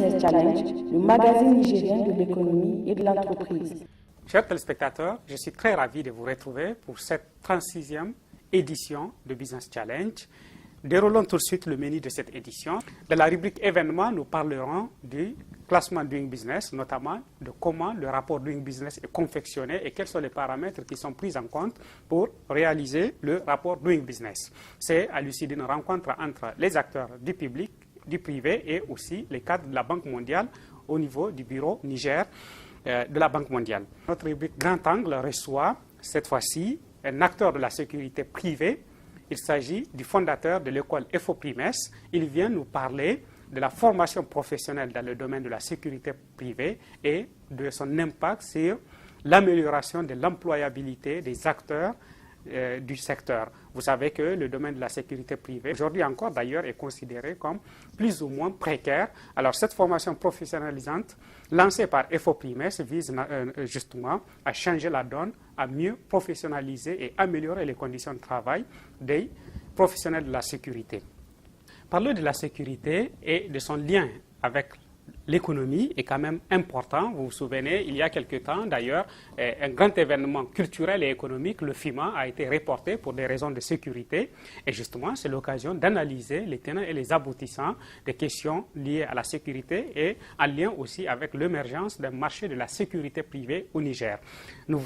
Business Challenge, le magazine nigérien de l'économie et de l'entreprise. Chers téléspectateurs, je suis très ravi de vous retrouver pour cette 36e édition de Business Challenge. Déroulons tout de suite le menu de cette édition. Dans la rubrique événements, nous parlerons du classement Doing Business, notamment de comment le rapport Doing Business est confectionné et quels sont les paramètres qui sont pris en compte pour réaliser le rapport Doing Business. C'est à l'issue d'une rencontre entre les acteurs du public, du privé et aussi les cadres de la Banque mondiale au niveau du bureau Niger de la Banque mondiale. Notre rubrique Grand Angle reçoit cette fois-ci un acteur de la sécurité privée. Il s'agit du fondateur de l'école EFOPRIMES. Il vient nous parler de la formation professionnelle dans le domaine de la sécurité privée et de son impact sur l'amélioration de l'employabilité des acteurs du secteur. Vous savez que le domaine de la sécurité privée, aujourd'hui encore d'ailleurs, est considéré comme plus ou moins précaire. Alors cette formation professionnalisante lancée par EFOPRIMES vise justement à changer la donne, à mieux professionnaliser et améliorer les conditions de travail des professionnels de la sécurité. Parler de la sécurité et de son lien avec l'économie est quand même important. Vous vous souvenez, il y a quelque temps, d'ailleurs, un grand événement culturel et économique, le FIMA, a été reporté pour des raisons de sécurité. Et justement, c'est l'occasion d'analyser les tenants et les aboutissants des questions liées à la sécurité et en lien aussi avec l'émergence d'un marché de la sécurité privée au Niger. Nous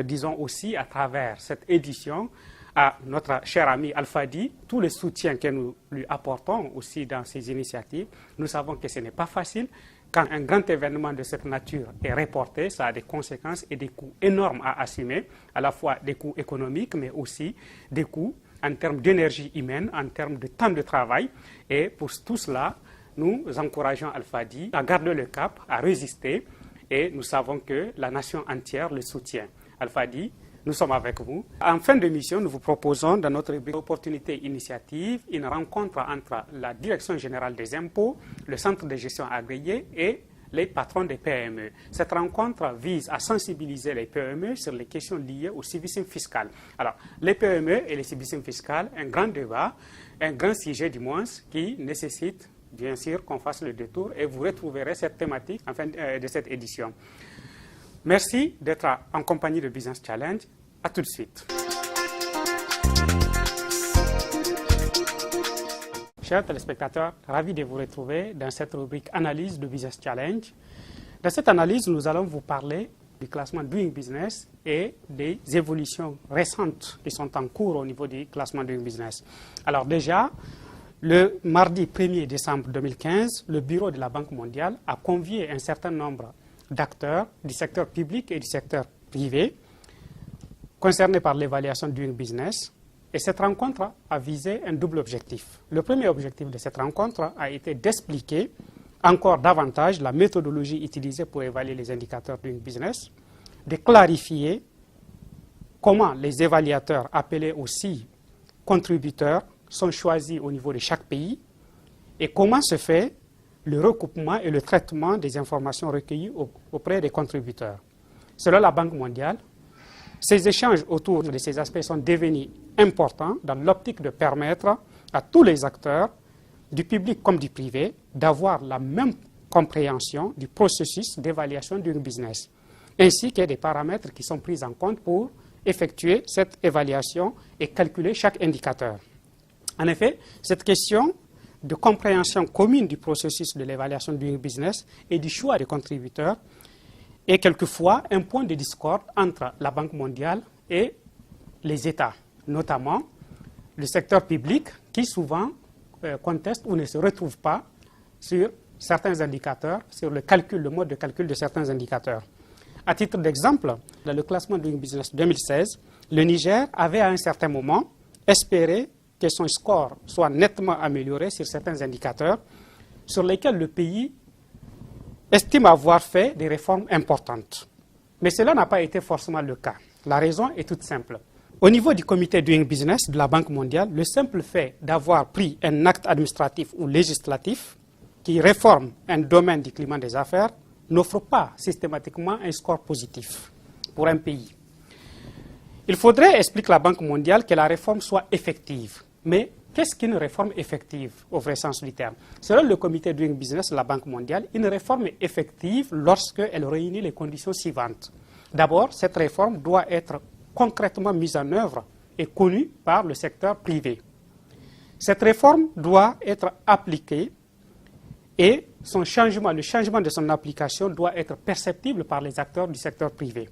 disons aussi à travers cette édition à notre cher ami Al-Fadi, tout le soutien que nous lui apportons aussi dans ces initiatives. Nous savons que ce n'est pas facile. Quand un grand événement de cette nature est reporté, ça a des conséquences et des coûts énormes à assumer, à la fois des coûts économiques, mais aussi des coûts en termes d'énergie humaine, en termes de temps de travail. Et pour tout cela, nous encourageons Al-Fadi à garder le cap, à résister, et nous savons que la nation entière le soutient. Al-Fadi, nous sommes avec vous. En fin d'émission, nous vous proposons dans notre rubrique Opportunités Initiatives une rencontre entre la Direction générale des impôts, le Centre de gestion agréé et les patrons des PME. Cette rencontre vise à sensibiliser les PME sur les questions liées au civisme fiscal. Alors, les PME et les civisme fiscal, un grand débat, un grand sujet du moins qui nécessite bien sûr qu'on fasse le détour et vous retrouverez cette thématique en fin de cette édition. Merci d'être en compagnie de Business Challenge. À tout de suite. Chers téléspectateurs, ravi de vous retrouver dans cette rubrique Analyse de Business Challenge. Dans cette analyse, nous allons vous parler du classement Doing Business et des évolutions récentes qui sont en cours au niveau du classement Doing Business. Alors déjà, le mardi 1er décembre 2015, le bureau de la Banque mondiale a convié un certain nombre d'acteurs du secteur public et du secteur privé concernés par l'évaluation du Doing Business. Et cette rencontre a visé un double objectif. Le premier objectif de cette rencontre a été d'expliquer encore davantage la méthodologie utilisée pour évaluer les indicateurs Doing Business, de clarifier comment les évaluateurs, appelés aussi contributeurs, sont choisis au niveau de chaque pays et comment se fait le recoupement et le traitement des informations recueillies auprès des contributeurs. Selon la Banque mondiale, ces échanges autour de ces aspects sont devenus importants dans l'optique de permettre à tous les acteurs, du public comme du privé, d'avoir la même compréhension du processus d'évaluation d'un business, ainsi que des paramètres qui sont pris en compte pour effectuer cette évaluation et calculer chaque indicateur. En effet, cette question de compréhension commune du processus de l'évaluation du business et du choix des contributeurs est quelquefois un point de discorde entre la Banque mondiale et les États, notamment le secteur public qui souvent conteste ou ne se retrouve pas sur certains indicateurs, sur le mode de calcul de certains indicateurs. À titre d'exemple, dans le classement Doing Business 2016, le Niger avait à un certain moment espéré que son score soit nettement amélioré sur certains indicateurs sur lesquels le pays estime avoir fait des réformes importantes. Mais cela n'a pas été forcément le cas. La raison est toute simple. Au niveau du comité Doing Business de la Banque mondiale, le simple fait d'avoir pris un acte administratif ou législatif qui réforme un domaine du climat des affaires n'offre pas systématiquement un score positif pour un pays. Il faudrait, explique la Banque mondiale, que la réforme soit effective. Mais qu'est-ce qu'une réforme effective au vrai sens du terme? Selon le comité Doing Business de la Banque mondiale, une réforme est effective lorsqu'elle réunit les conditions suivantes. D'abord, cette réforme doit être concrètement mise en œuvre et connue par le secteur privé. Cette réforme doit être appliquée et le changement de son application doit être perceptible par les acteurs du secteur privé.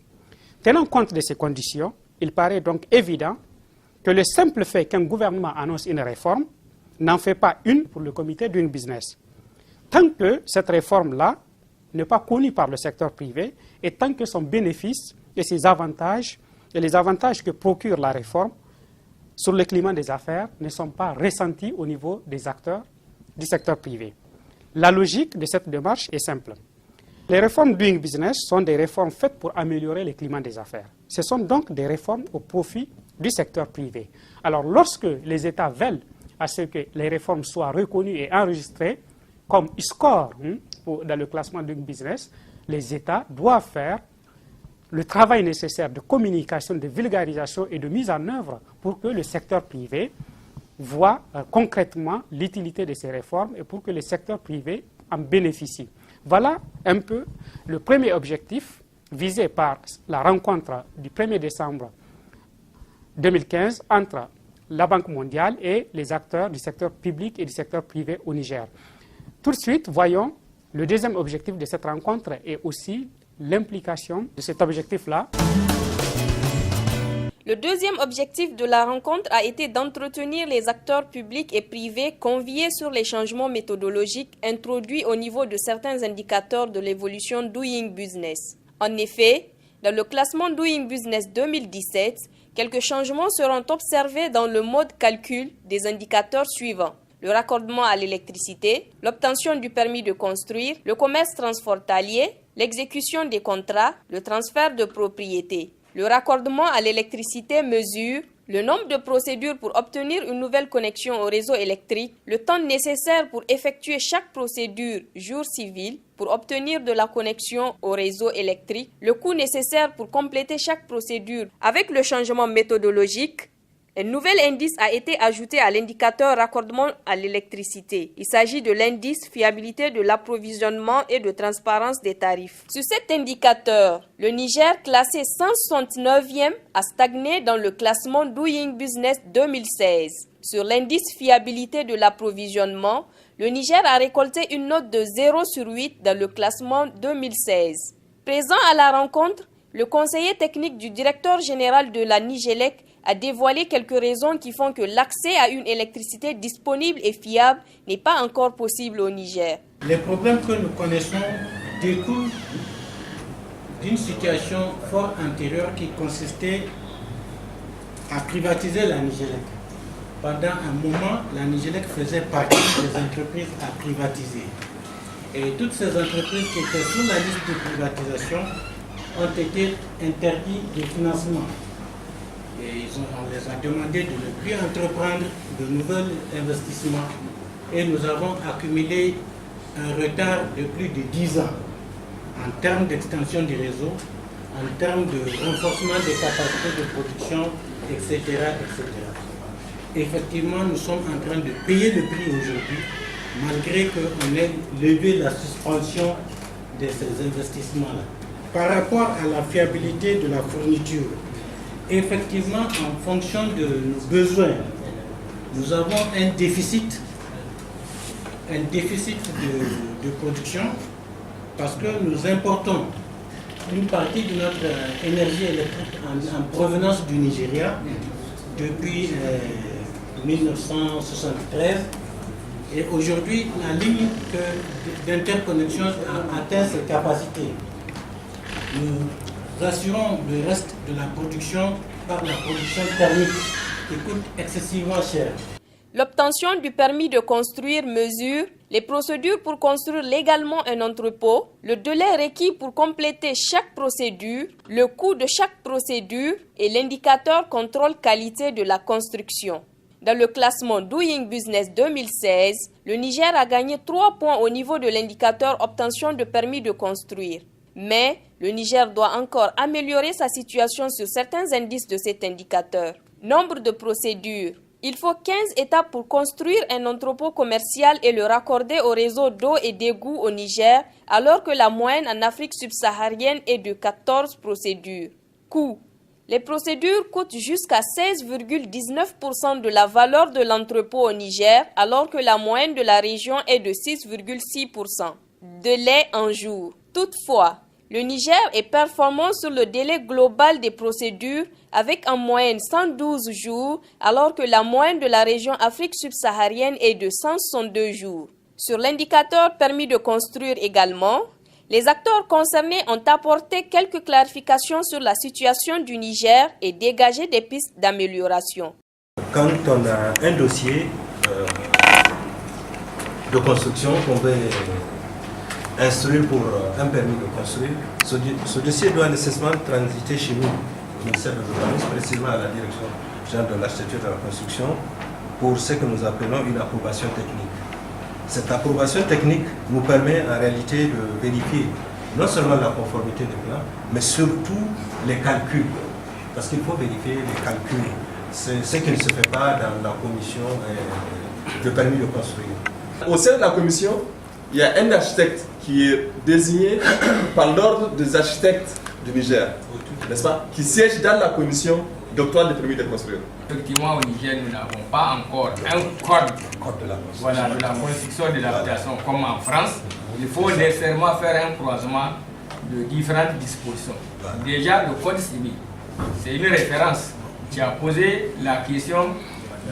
Tenant compte de ces conditions, il paraît donc évident que le simple fait qu'un gouvernement annonce une réforme n'en fait pas une pour le comité Doing Business. Tant que cette réforme-là n'est pas connue par le secteur privé et tant que son bénéfice et ses avantages et les avantages que procure la réforme sur le climat des affaires ne sont pas ressentis au niveau des acteurs du secteur privé. La logique de cette démarche est simple. Les réformes Doing Business sont des réformes faites pour améliorer le climat des affaires. Ce sont donc des réformes au profit du secteur privé. Alors, lorsque les États veulent à ce que les réformes soient reconnues et enregistrées comme score dans le classement Doing Business, les États doivent faire le travail nécessaire de communication, de vulgarisation et de mise en œuvre pour que le secteur privé voit concrètement l'utilité de ces réformes et pour que le secteur privé en bénéficie. Voilà un peu le premier objectif visé par la rencontre du 1er décembre 2015 entre la Banque mondiale et les acteurs du secteur public et du secteur privé au Niger. Tout de suite, voyons le deuxième objectif de cette rencontre et aussi l'implication de cet objectif-là. Le deuxième objectif de la rencontre a été d'entretenir les acteurs publics et privés conviés sur les changements méthodologiques introduits au niveau de certains indicateurs de l'évolution Doing Business. En effet, dans le classement Doing Business 2017, quelques changements seront observés dans le mode calcul des indicateurs suivants: le raccordement à l'électricité, l'obtention du permis de construire, le commerce transfrontalier, l'exécution des contrats, le transfert de propriété. Le raccordement à l'électricité mesure le nombre de procédures pour obtenir une nouvelle connexion au réseau électrique, le temps nécessaire pour effectuer chaque procédure jour civil pour obtenir de la connexion au réseau électrique, le coût nécessaire pour compléter chaque procédure. Avec le changement méthodologique, un nouvel indice a été ajouté à l'indicateur raccordement à l'électricité. Il s'agit de l'indice fiabilité de l'approvisionnement et de transparence des tarifs. Sur cet indicateur, le Niger, classé 169e, a stagné dans le classement Doing Business 2016. Sur l'indice fiabilité de l'approvisionnement, le Niger a récolté une note de 0 sur 8 dans le classement 2016. Présent à la rencontre, le conseiller technique du directeur général de la Nigélec a dévoilé quelques raisons qui font que l'accès à une électricité disponible et fiable n'est pas encore possible au Niger. Les problèmes que nous connaissons découlent d'une situation fort antérieure qui consistait à privatiser la Nigélec. Pendant un moment, la Nigélec faisait partie des entreprises à privatiser. Et toutes ces entreprises qui étaient sur la liste de privatisation ont été interdites de financement. Et on les a demandé de ne plus entreprendre de nouveaux investissements. Et nous avons accumulé un retard de plus de 10 ans en termes d'extension du réseau, en termes de renforcement des capacités de production, etc. etc. Effectivement, nous sommes en train de payer le prix aujourd'hui, malgré qu'on ait levé la suspension de ces investissements-là. Par rapport à la fiabilité de la fourniture, effectivement, en fonction de nos besoins, nous avons un déficit de production parce que nous importons une partie de notre énergie électrique en provenance du Nigeria depuis 1973. Et aujourd'hui, la ligne d'interconnexion a atteint ses capacités. Nous assurons le reste de la production par la production thermique qui coûte excessivement cher. L'obtention du permis de construire mesure les procédures pour construire légalement un entrepôt, le délai requis pour compléter chaque procédure, le coût de chaque procédure et l'indicateur contrôle qualité de la construction. Dans le classement Doing Business 2016, le Niger a gagné 3 points au niveau de l'indicateur obtention de permis de construire. Mais le Niger doit encore améliorer sa situation sur certains indices de cet indicateur. Nombre de procédures, Il faut 15 étapes pour construire un entrepôt commercial et le raccorder au réseau d'eau et d'égouts au Niger, alors que la moyenne en Afrique subsaharienne est de 14 procédures. Coût. Les procédures coûtent jusqu'à 16,19% de la valeur de l'entrepôt au Niger, alors que la moyenne de la région est de 6,6%. Délai en jours. Toutefois, le Niger est performant sur le délai global des procédures avec en moyenne 112 jours, alors que la moyenne de la région Afrique subsaharienne est de 162 jours. Sur l'indicateur permis de construire également, les acteurs concernés ont apporté quelques clarifications sur la situation du Niger et dégagé des pistes d'amélioration. Quand on a un dossier de construction qu'on veut instruire pour un permis de construire, ce dossier doit nécessairement transiter chez nous, au ministère de l'Urbanisme, précisément à la direction générale de l'architecture et de la construction, pour ce que nous appelons une approbation technique. Cette approbation technique nous permet en réalité de vérifier non seulement la conformité des plans, mais surtout les calculs. Parce qu'il faut vérifier les calculs. C'est ce qui ne se fait pas dans la commission de permis de construire. Au sein de la commission, il y a un architecte qui est désigné par l'ordre des architectes du Niger, n'est-ce pas, qui siège dans la commission d'octroi des permis de construire. Effectivement, au Niger, nous n'avons pas encore un code de la construction et de l'habitation comme en France. Il faut nécessairement faire un croisement de différentes dispositions. Déjà, le code civil, c'est une référence qui a posé la question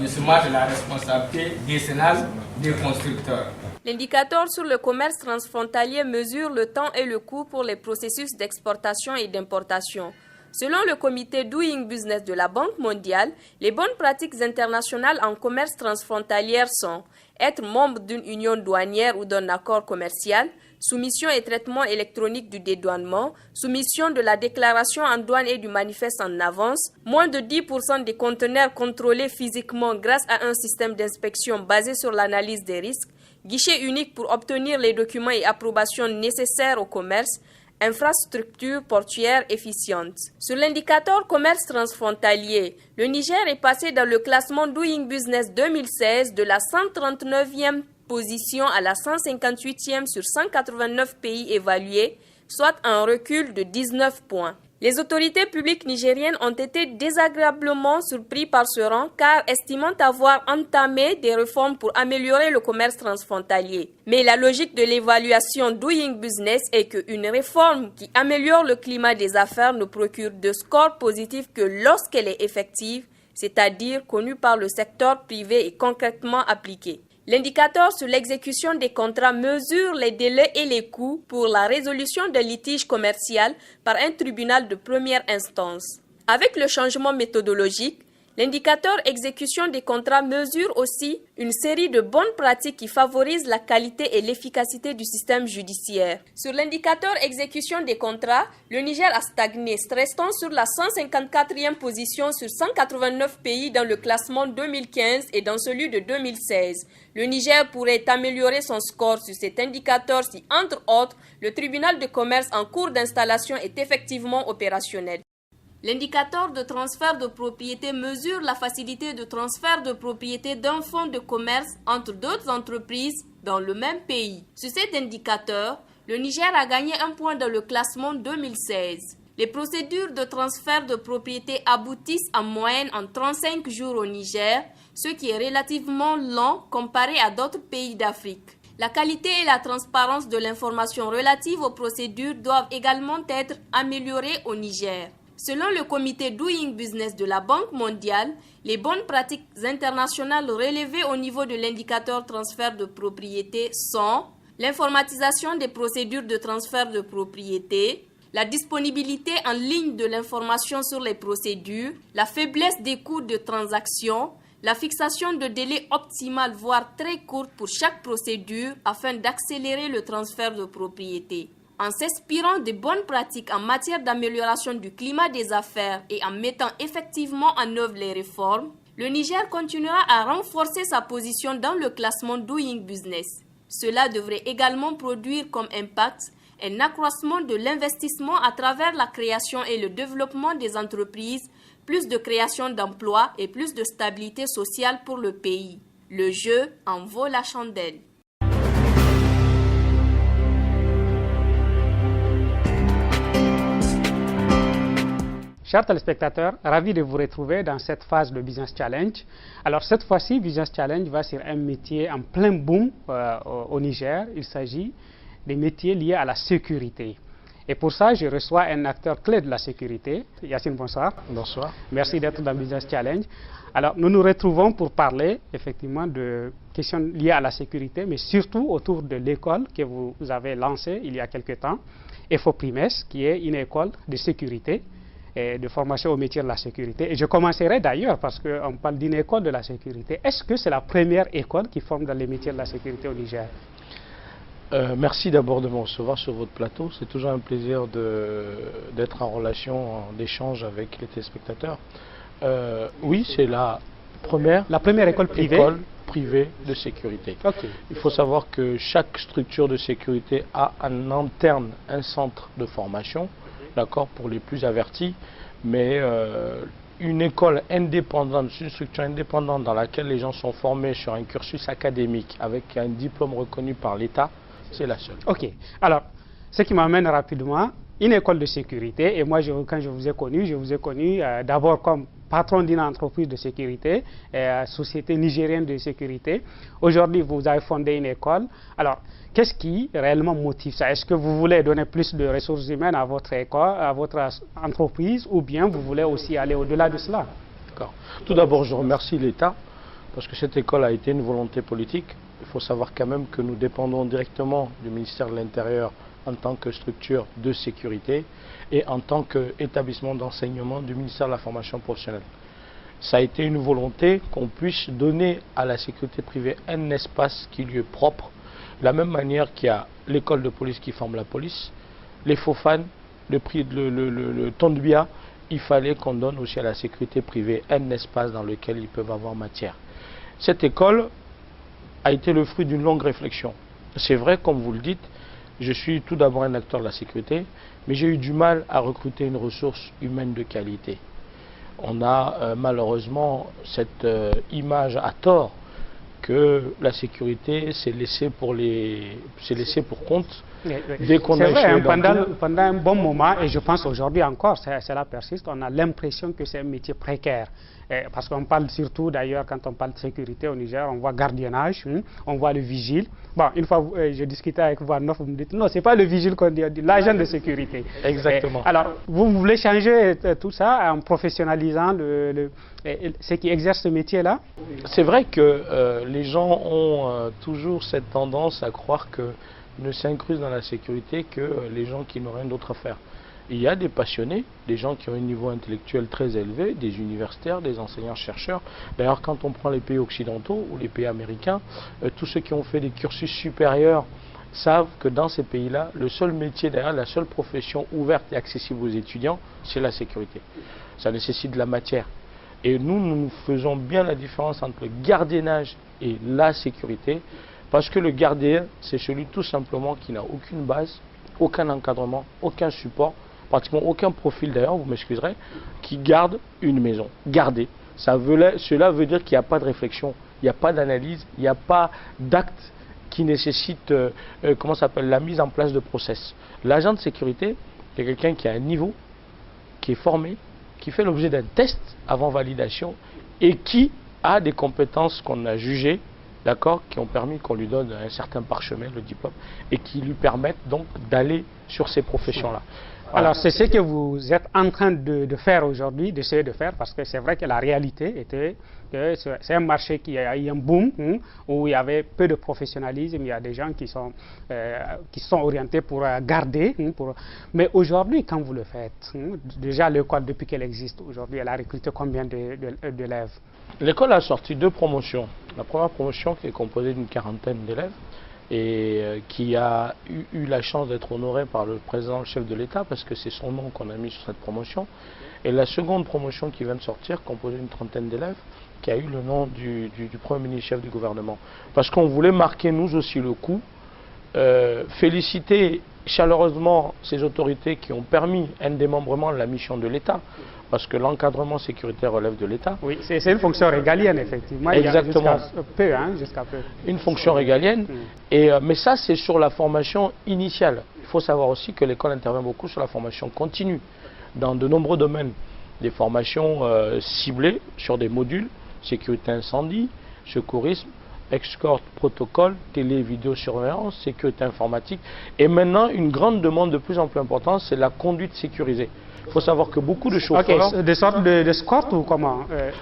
justement de la responsabilité décennale des constructeurs. L'indicateur sur le commerce transfrontalier mesure le temps et le coût pour les processus d'exportation et d'importation. Selon le comité Doing Business de la Banque mondiale, les bonnes pratiques internationales en commerce transfrontalier sont être membre d'une union douanière ou d'un accord commercial, soumission et traitement électronique du dédouanement, soumission de la déclaration en douane et du manifeste en avance, moins de 10% des conteneurs contrôlés physiquement grâce à un système d'inspection basé sur l'analyse des risques, guichet unique pour obtenir les documents et approbations nécessaires au commerce, infrastructure portuaire efficiente. Sur l'indicateur commerce transfrontalier, le Niger est passé dans le classement Doing Business 2016 de la 139e position à la 158e sur 189 pays évalués, soit un recul de 19 points. Les autorités publiques nigériennes ont été désagréablement surpris par ce rang car estimant avoir entamé des réformes pour améliorer le commerce transfrontalier. Mais la logique de l'évaluation Doing Business est qu'une réforme qui améliore le climat des affaires ne procure de score positif que lorsqu'elle est effective, c'est-à-dire connue par le secteur privé et concrètement appliquée. L'indicateur sur l'exécution des contrats mesure les délais et les coûts pour la résolution de litiges commerciaux par un tribunal de première instance. Avec le changement méthodologique, l'indicateur exécution des contrats mesure aussi une série de bonnes pratiques qui favorisent la qualité et l'efficacité du système judiciaire. Sur l'indicateur exécution des contrats, le Niger a stagné, restant sur la 154e position sur 189 pays dans le classement 2015 et dans celui de 2016. Le Niger pourrait améliorer son score sur cet indicateur si, entre autres, le tribunal de commerce en cours d'installation est effectivement opérationnel. L'indicateur de transfert de propriété mesure la facilité de transfert de propriété d'un fonds de commerce entre d'autres entreprises dans le même pays. Sur cet indicateur, le Niger a gagné un point dans le classement 2016. Les procédures de transfert de propriété aboutissent en moyenne en 35 jours au Niger, ce qui est relativement lent comparé à d'autres pays d'Afrique. La qualité et la transparence de l'information relative aux procédures doivent également être améliorées au Niger. Selon le comité Doing Business de la Banque mondiale, les bonnes pratiques internationales relevées au niveau de l'indicateur transfert de propriété sont l'informatisation des procédures de transfert de propriété, la disponibilité en ligne de l'information sur les procédures, la faiblesse des coûts de transaction, la fixation de délais optimal voire très courts pour chaque procédure afin d'accélérer le transfert de propriété. En s'inspirant de bonnes pratiques en matière d'amélioration du climat des affaires et en mettant effectivement en œuvre les réformes, le Niger continuera à renforcer sa position dans le classement Doing Business. Cela devrait également produire comme impact un accroissement de l'investissement à travers la création et le développement des entreprises, plus de création d'emplois et plus de stabilité sociale pour le pays. Le jeu en vaut la chandelle. Chers téléspectateurs, ravi de vous retrouver dans cette phase de Business Challenge. Alors cette fois-ci, Business Challenge va sur un métier en plein boom au Niger. Il s'agit des métiers liés à la sécurité. Et pour ça, je reçois un acteur clé de la sécurité. Yacine, bonsoir. Bonsoir. Merci d'être dans Business Challenge. Alors nous nous retrouvons pour parler effectivement de questions liées à la sécurité, mais surtout autour de l'école que vous avez lancée il y a quelque temps, EFOPRIMES, qui est une école de sécurité et de formation au métier de la sécurité. Et je commencerai d'ailleurs parce qu'on parle d'une école de la sécurité. Est-ce que c'est la première école qui forme dans les métiers de la sécurité au Niger? Merci d'abord de me recevoir sur votre plateau. C'est toujours un plaisir d'être en relation, d'échange avec les téléspectateurs. Oui, c'est la première école privée de sécurité. Okay. Il faut savoir que chaque structure de sécurité a en interne un centre de formation, d'accord, pour les plus avertis, mais une école indépendante, une structure indépendante dans laquelle les gens sont formés sur un cursus académique avec un diplôme reconnu par l'État, c'est la seule. Ok. Alors, ce qui m'amène rapidement, une école de sécurité, et moi, quand je vous ai connu d'abord comme patron d'une entreprise de sécurité, société nigérienne de sécurité. Aujourd'hui, vous avez fondé une école. Alors, qu'est-ce qui réellement motive ça? Est-ce que vous voulez donner plus de ressources humaines à votre école, à votre entreprise, ou bien vous voulez aussi aller au-delà de cela? D'accord. Tout d'abord, je remercie l'État, parce que cette école a été une volonté politique. Il faut savoir quand même que nous dépendons directement du ministère de l'Intérieur en tant que structure de sécurité et en tant qu'établissement d'enseignement du ministère de la formation professionnelle. Ça a été une volonté qu'on puisse donner à la sécurité privée un espace qui lui est propre, de la même manière qu'il y a l'école de police qui forme la police, les FOFAN, le Tondbia, il fallait qu'on donne aussi à la sécurité privée un espace dans lequel ils peuvent avoir matière. Cette école a été le fruit d'une longue réflexion. C'est vrai, comme vous le dites, je suis tout d'abord un acteur de la sécurité, mais j'ai eu du mal à recruter une ressource humaine de qualité. On a malheureusement cette image à tort que la sécurité c'est laissé pour compte. Dès qu'on c'est vrai, pendant un bon moment, et je pense aujourd'hui encore, cela persiste, on a l'impression que c'est un métier précaire. Parce qu'on parle surtout, d'ailleurs, quand on parle de sécurité au Niger, on voit gardiennage, on voit le vigile. Bon, une fois, je discutais avec vous, vous me dites, non, c'est pas le vigile qu'on dit, l'agent de sécurité. Exactement. Alors, vous voulez changer tout ça en professionnalisant ceux qui exercent ce métier-là? C'est vrai que les gens ont toujours cette tendance à croire que ne s'incrusent dans la sécurité que les gens qui n'ont rien d'autre à faire. Il y a des passionnés, des gens qui ont un niveau intellectuel très élevé, des universitaires, des enseignants-chercheurs. D'ailleurs, quand on prend les pays occidentaux ou les pays américains, tous ceux qui ont fait des cursus supérieurs savent que dans ces pays-là, le seul métier, d'ailleurs, la seule profession ouverte et accessible aux étudiants, c'est la sécurité. Ça nécessite de la matière. Et nous faisons bien la différence entre le gardiennage et la sécurité, parce que le gardien, c'est celui tout simplement qui n'a aucune base, aucun encadrement, aucun support, pratiquement aucun profil d'ailleurs, vous m'excuserez, qui garde une maison. Garder, cela veut dire qu'il n'y a pas de réflexion, il n'y a pas d'analyse, il n'y a pas d'acte qui nécessite la mise en place de process. L'agent de sécurité, c'est quelqu'un qui a un niveau, qui est formé, qui fait l'objet d'un test avant validation et qui a des compétences qu'on a jugées, d'accord, qui ont permis qu'on lui donne un certain parchemin, le diplôme, et qui lui permettent donc d'aller sur ces professions-là. Alors, c'est ce que vous êtes en train de faire aujourd'hui, d'essayer de faire, parce que c'est vrai que la réalité était que c'est un marché qui a eu un boom, où il y avait peu de professionnalisme, il y a des gens qui sont orientés pour garder. Mais aujourd'hui, quand vous le faites, déjà l'école, depuis qu'elle existe aujourd'hui, elle a recruté combien d'élèves? L'école a sorti 2 promotions. La première promotion qui est composée d'une 40aine d'élèves, et qui a eu la chance d'être honoré par le président, le chef de l'État, parce que c'est son nom qu'on a mis sur cette promotion. Et la seconde promotion qui vient de sortir, composée d'une 30aine d'élèves, qui a eu le nom du Premier ministre chef du gouvernement. Parce qu'on voulait marquer nous aussi le coup féliciter chaleureusement ces autorités qui ont permis un démembrement de la mission de l'État, parce que l'encadrement sécuritaire relève de l'État. Oui, c'est une fonction régalienne, effectivement. Exactement. Jusqu'à peu. Une fonction régalienne. Mais ça, c'est sur la formation initiale. Il faut savoir aussi que l'école intervient beaucoup sur la formation continue, dans de nombreux domaines. Des formations ciblées sur des modules, sécurité incendie, secourisme, escorte, protocole, télé, vidéosurveillance, sécurité informatique. Et maintenant, une grande demande de plus en plus importante, c'est la conduite sécurisée. Il faut savoir que beaucoup de chauffeurs... Des sortes d'escorte ou comment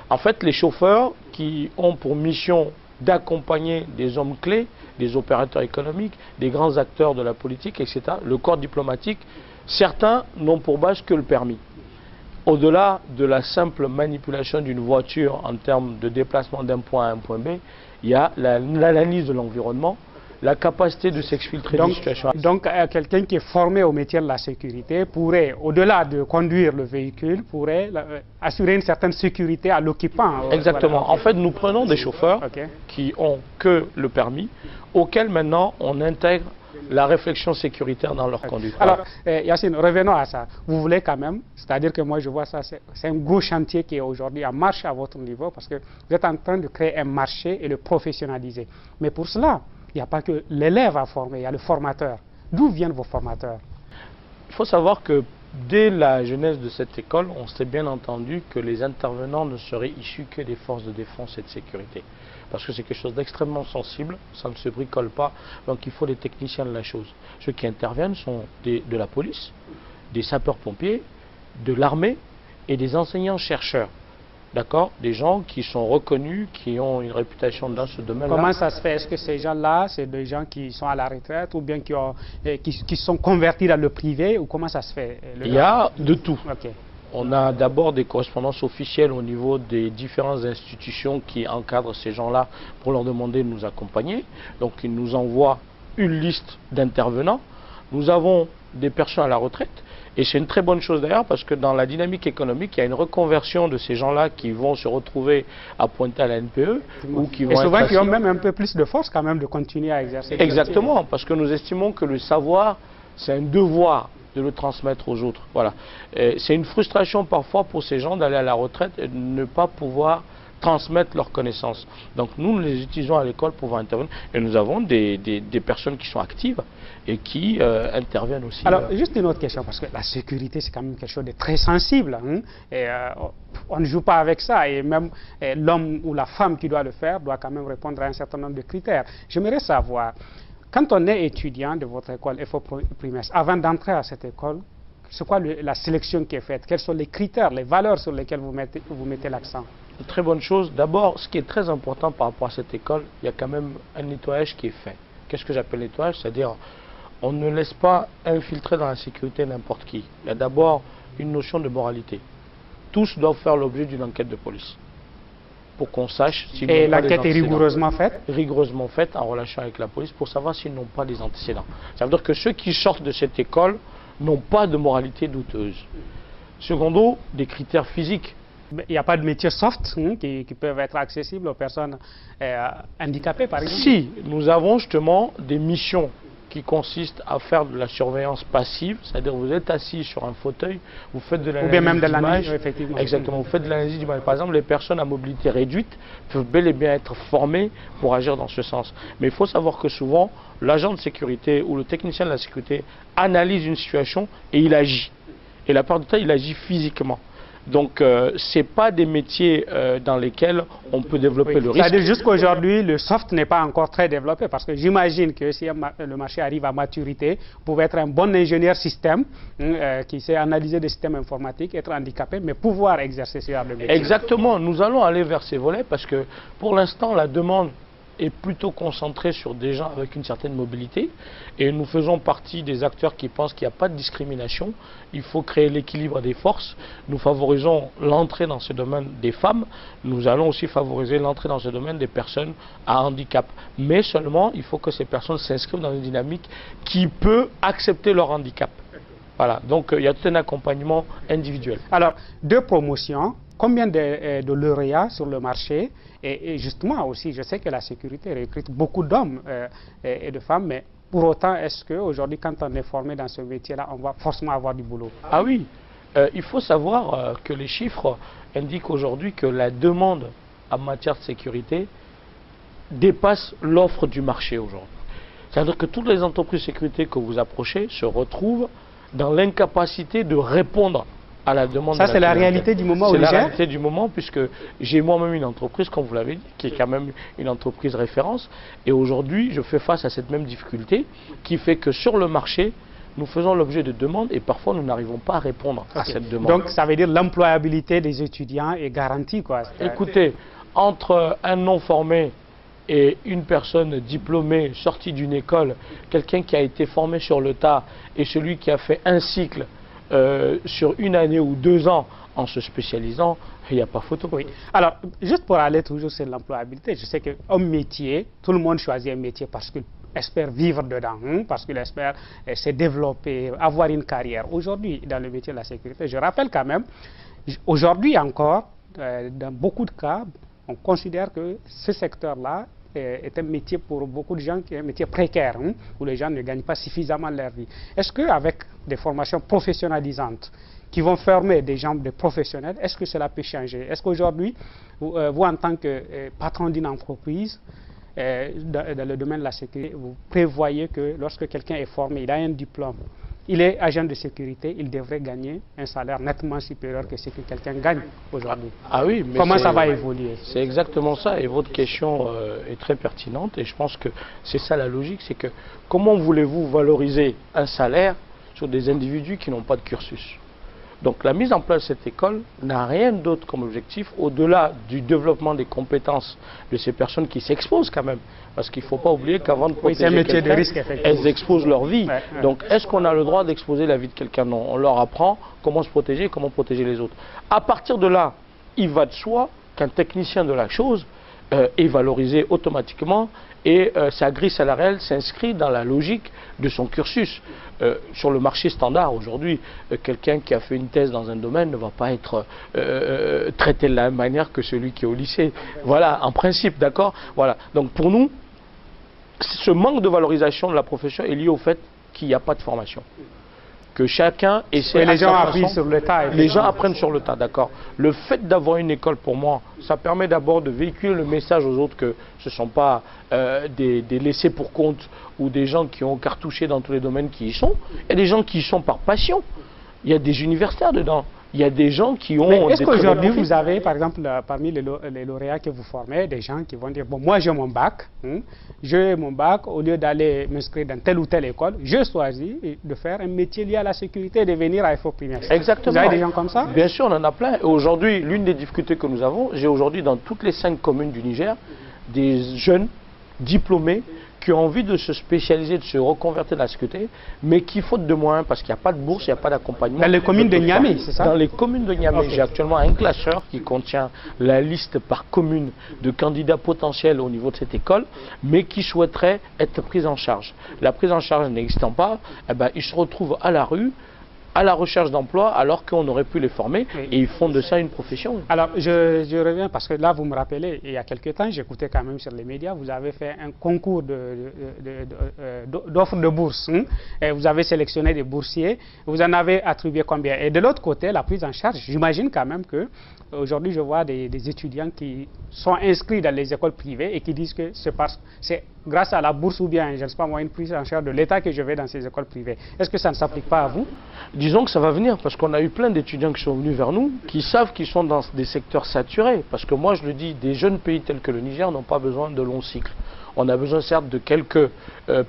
En fait, les chauffeurs qui ont pour mission d'accompagner des hommes clés, des opérateurs économiques, des grands acteurs de la politique, etc., le corps diplomatique, certains n'ont pour base que le permis. Au-delà de la simple manipulation d'une voiture en termes de déplacement d'un point à un point B, il y a l'analyse de l'environnement, la capacité de s'exfiltrer d'une situation. Donc, quelqu'un qui est formé au métier de la sécurité pourrait, au-delà de conduire le véhicule, pourrait assurer une certaine sécurité à l'occupant. Exactement. Voilà. En fait, nous prenons des chauffeurs qui ont que le permis, auxquels maintenant on intègre la réflexion sécuritaire dans leur conduite. Alors, Yacine, revenons à ça. Vous voulez quand même, c'est-à-dire que moi je vois ça, c'est un gros chantier qui est aujourd'hui en marche à votre niveau, parce que vous êtes en train de créer un marché et le professionnaliser. Mais pour cela, il n'y a pas que l'élève à former, il y a le formateur. D'où viennent vos formateurs? Il faut savoir que dès la genèse de cette école, on s'est bien entendu que les intervenants ne seraient issus que des forces de défense et de sécurité. Parce que c'est quelque chose d'extrêmement sensible, ça ne se bricole pas, donc il faut des techniciens de la chose. Ceux qui interviennent sont de la police, des sapeurs-pompiers, de l'armée et des enseignants-chercheurs. D'accord? Des gens qui sont reconnus, qui ont une réputation dans ce domaine-là. Comment ça se fait? Est-ce que ces gens-là, c'est des gens qui sont à la retraite ou bien qui sont convertis dans le privé, ou comment ça se fait? Il y a de tout. Okay. On a d'abord des correspondances officielles au niveau des différentes institutions qui encadrent ces gens-là pour leur demander de nous accompagner. Donc ils nous envoient une liste d'intervenants. Nous avons des personnes à la retraite. Et c'est une très bonne chose d'ailleurs, parce que dans la dynamique économique, il y a une reconversion de ces gens-là qui vont se retrouver à pointer à la NPE. Ou qui vont souvent qui ont même un peu plus de force quand même de continuer à exercer. Exactement, parce que nous estimons que le savoir, c'est un devoir de le transmettre aux autres. Voilà. C'est une frustration parfois pour ces gens d'aller à la retraite et de ne pas pouvoir transmettre leurs connaissances. Donc nous les utilisons à l'école pour pouvoir intervenir. Et nous avons des personnes qui sont actives et qui interviennent aussi. Alors, juste une autre question, parce que la sécurité, c'est quand même quelque chose de très sensible. Hein, et, on ne joue pas avec ça. Et même l'homme ou la femme qui doit le faire doit quand même répondre à un certain nombre de critères. J'aimerais savoir, quand on est étudiant de votre école FO Primaire, avant d'entrer à cette école, c'est quoi la sélection qui est faite? Quels sont les critères, les valeurs sur lesquelles vous mettez l'accent? Une très bonne chose. D'abord, ce qui est très important par rapport à cette école, il y a quand même un nettoyage qui est fait. Qu'est-ce que j'appelle nettoyage? C'est-à-dire, on ne laisse pas infiltrer dans la sécurité n'importe qui. Il y a d'abord une notion de moralité. Tous doivent faire l'objet d'une enquête de police, pour qu'on sache s'ils n'ont pas des antécédents. Et l'enquête est rigoureusement faite? Rigoureusement faite en relation avec la police pour savoir s'ils n'ont pas des antécédents. Ça veut dire que ceux qui sortent de cette école n'ont pas de moralité douteuse. Secondo, des critères physiques. Il n'y a pas de métiers soft qui peuvent être accessibles aux personnes handicapées, par exemple? Si, nous avons justement des missions qui consistent à faire de la surveillance passive, c'est-à-dire vous êtes assis sur un fauteuil, vous faites de l'analyse d'image. Ou bien même de l'analyse, effectivement. Exactement, vous faites de l'analyse d'image. Par exemple, les personnes à mobilité réduite peuvent bel et bien être formées pour agir dans ce sens. Mais il faut savoir que souvent, l'agent de sécurité ou le technicien de la sécurité analyse une situation et il agit. Et la plupart du temps, il agit physiquement. Donc, ce n'est pas des métiers dans lesquels on peut développer le risque. C'est-à-dire jusqu'aujourd'hui, le soft n'est pas encore très développé, parce que j'imagine que si le marché arrive à maturité, vous pouvez être un bon ingénieur système qui sait analyser des systèmes informatiques, être handicapé, mais pouvoir exercer ce genre de métier. Exactement, nous allons aller vers ces volets parce que pour l'instant, la demande est plutôt concentrée sur des gens avec une certaine mobilité et nous faisons partie des acteurs qui pensent qu'il n'y a pas de discrimination, il faut créer l'équilibre des forces. Nous favorisons l'entrée dans ce domaine des femmes, nous allons aussi favoriser l'entrée dans ce domaine des personnes à handicap, mais seulement il faut que ces personnes s'inscrivent dans une dynamique qui peut accepter leur handicap. Voilà, donc il y a tout un accompagnement individuel. Alors, deux promotions. Combien de lauréats sur le marché et justement aussi, je sais que la sécurité recrute beaucoup d'hommes et de femmes, mais pour autant, est-ce qu'aujourd'hui, quand on est formé dans ce métier-là, on va forcément avoir du boulot? Ah oui, il faut savoir que les chiffres indiquent aujourd'hui que la demande en matière de sécurité dépasse l'offre du marché aujourd'hui. C'est-à-dire que toutes les entreprises de sécurité que vous approchez se retrouvent dans l'incapacité de répondre à la demande. Ça, c'est la réalité du moment au Niger? C'est la réalité du moment, puisque j'ai moi-même une entreprise, comme vous l'avez dit, qui est quand même une entreprise référence. Et aujourd'hui, je fais face à cette même difficulté qui fait que sur le marché, nous faisons l'objet de demandes et parfois nous n'arrivons pas à répondre à cette demande. Donc, ça veut dire l'employabilité des étudiants est garantie, quoi. Écoutez, entre un non formé et une personne diplômée, sortie d'une école, quelqu'un qui a été formé sur le tas et celui qui a fait un cycle sur une année ou 2 ans en se spécialisant, il n'y a pas photo. Oui. Alors, juste pour aller toujours sur l'employabilité, je sais qu'un métier, tout le monde choisit un métier parce qu'il espère vivre dedans, parce qu'il espère se développer, avoir une carrière. Aujourd'hui, dans le métier de la sécurité, je rappelle quand même, aujourd'hui encore, dans beaucoup de cas, on considère que ce secteur-là est un métier pour beaucoup de gens qui est un métier précaire, où les gens ne gagnent pas suffisamment leur vie. Est-ce qu'avec des formations professionnalisantes qui vont former des gens, des professionnels, est-ce que cela peut changer? Est-ce qu'aujourd'hui, vous, en tant que patron d'une entreprise, dans le domaine de la sécurité, vous prévoyez que lorsque quelqu'un est formé, il a un diplôme, il est agent de sécurité, il devrait gagner un salaire nettement supérieur que ce que quelqu'un gagne aujourd'hui? Ah oui, mais comment ça va évoluer? C'est exactement ça, et votre question est très pertinente, et je pense que c'est ça la logique, c'est que comment voulez-vous valoriser un salaire sur des individus qui n'ont pas de cursus? Donc la mise en place de cette école n'a rien d'autre comme objectif, au-delà du développement des compétences de ces personnes qui s'exposent quand même. Parce qu'il ne faut pas oublier qu'avant de protéger quelqu'un, elles exposent leur vie. Donc est-ce qu'on a le droit d'exposer la vie de quelqu'un? Non, on leur apprend comment se protéger et comment protéger les autres. À partir de là, il va de soi qu'un technicien de la chose est valorisé automatiquement et sa grille salariale s'inscrit dans la logique de son cursus. Sur le marché standard aujourd'hui, quelqu'un qui a fait une thèse dans un domaine ne va pas être traité de la même manière que celui qui est au lycée. Voilà, en principe, d'accord? Voilà. Donc pour nous, ce manque de valorisation de la profession est lié au fait qu'il n'y a pas de formation. Que chacun essaie. Et les gens apprennent sur le tas. Les gens apprennent sur le tas, d'accord. Le fait d'avoir une école, pour moi, ça permet d'abord de véhiculer le message aux autres que ce ne sont pas des laissés pour compte ou des gens qui ont cartouché dans tous les domaines qui y sont. Il y a des gens qui y sont par passion. Il y a des universitaires dedans. Il y a des gens qui ont... Est-ce qu'aujourd'hui, vous avez, par exemple, parmi les lauréats que vous formez, des gens qui vont dire, bon, moi j'ai mon bac, au lieu d'aller m'inscrire dans telle ou telle école, je choisis de faire un métier lié à la sécurité et de venir à FO primaire. Exactement. Vous avez des gens comme ça? Bien sûr, on en a plein. Et aujourd'hui, l'une des difficultés que nous avons, j'ai aujourd'hui dans toutes les 5 communes du Niger, des jeunes diplômés qui ont envie de se spécialiser, de se reconvertir dans la sécurité, mais qui faute de moyens, parce qu'il n'y a pas de bourse, il n'y a pas d'accompagnement. Dans les communes de Niamey, c'est ça? Dans les communes de Niamey, j'ai actuellement un classeur qui contient la liste par commune de candidats potentiels au niveau de cette école, mais qui souhaiteraient être pris en charge. La prise en charge n'existant pas, ils se retrouvent à la rue, à la recherche d'emploi, alors qu'on aurait pu les former, et ils font de ça une profession. Alors, je reviens, parce que là, vous me rappelez, il y a quelques temps, j'écoutais quand même sur les médias, vous avez fait un concours d'offres de bourse, et vous avez sélectionné des boursiers, vous en avez attribué combien? Et de l'autre côté, la prise en charge, j'imagine quand même que, aujourd'hui, je vois des étudiants qui sont inscrits dans les écoles privées et qui disent que c'est grâce à la bourse ou bien, je ne sais pas moi, une prise en charge de l'État que je vais dans ces écoles privées. Est-ce que ça ne s'applique pas à vous? Disons que ça va venir, parce qu'on a eu plein d'étudiants qui sont venus vers nous, qui savent qu'ils sont dans des secteurs saturés. Parce que moi, je le dis, des jeunes pays tels que le Niger n'ont pas besoin de longs cycles. On a besoin certes de quelques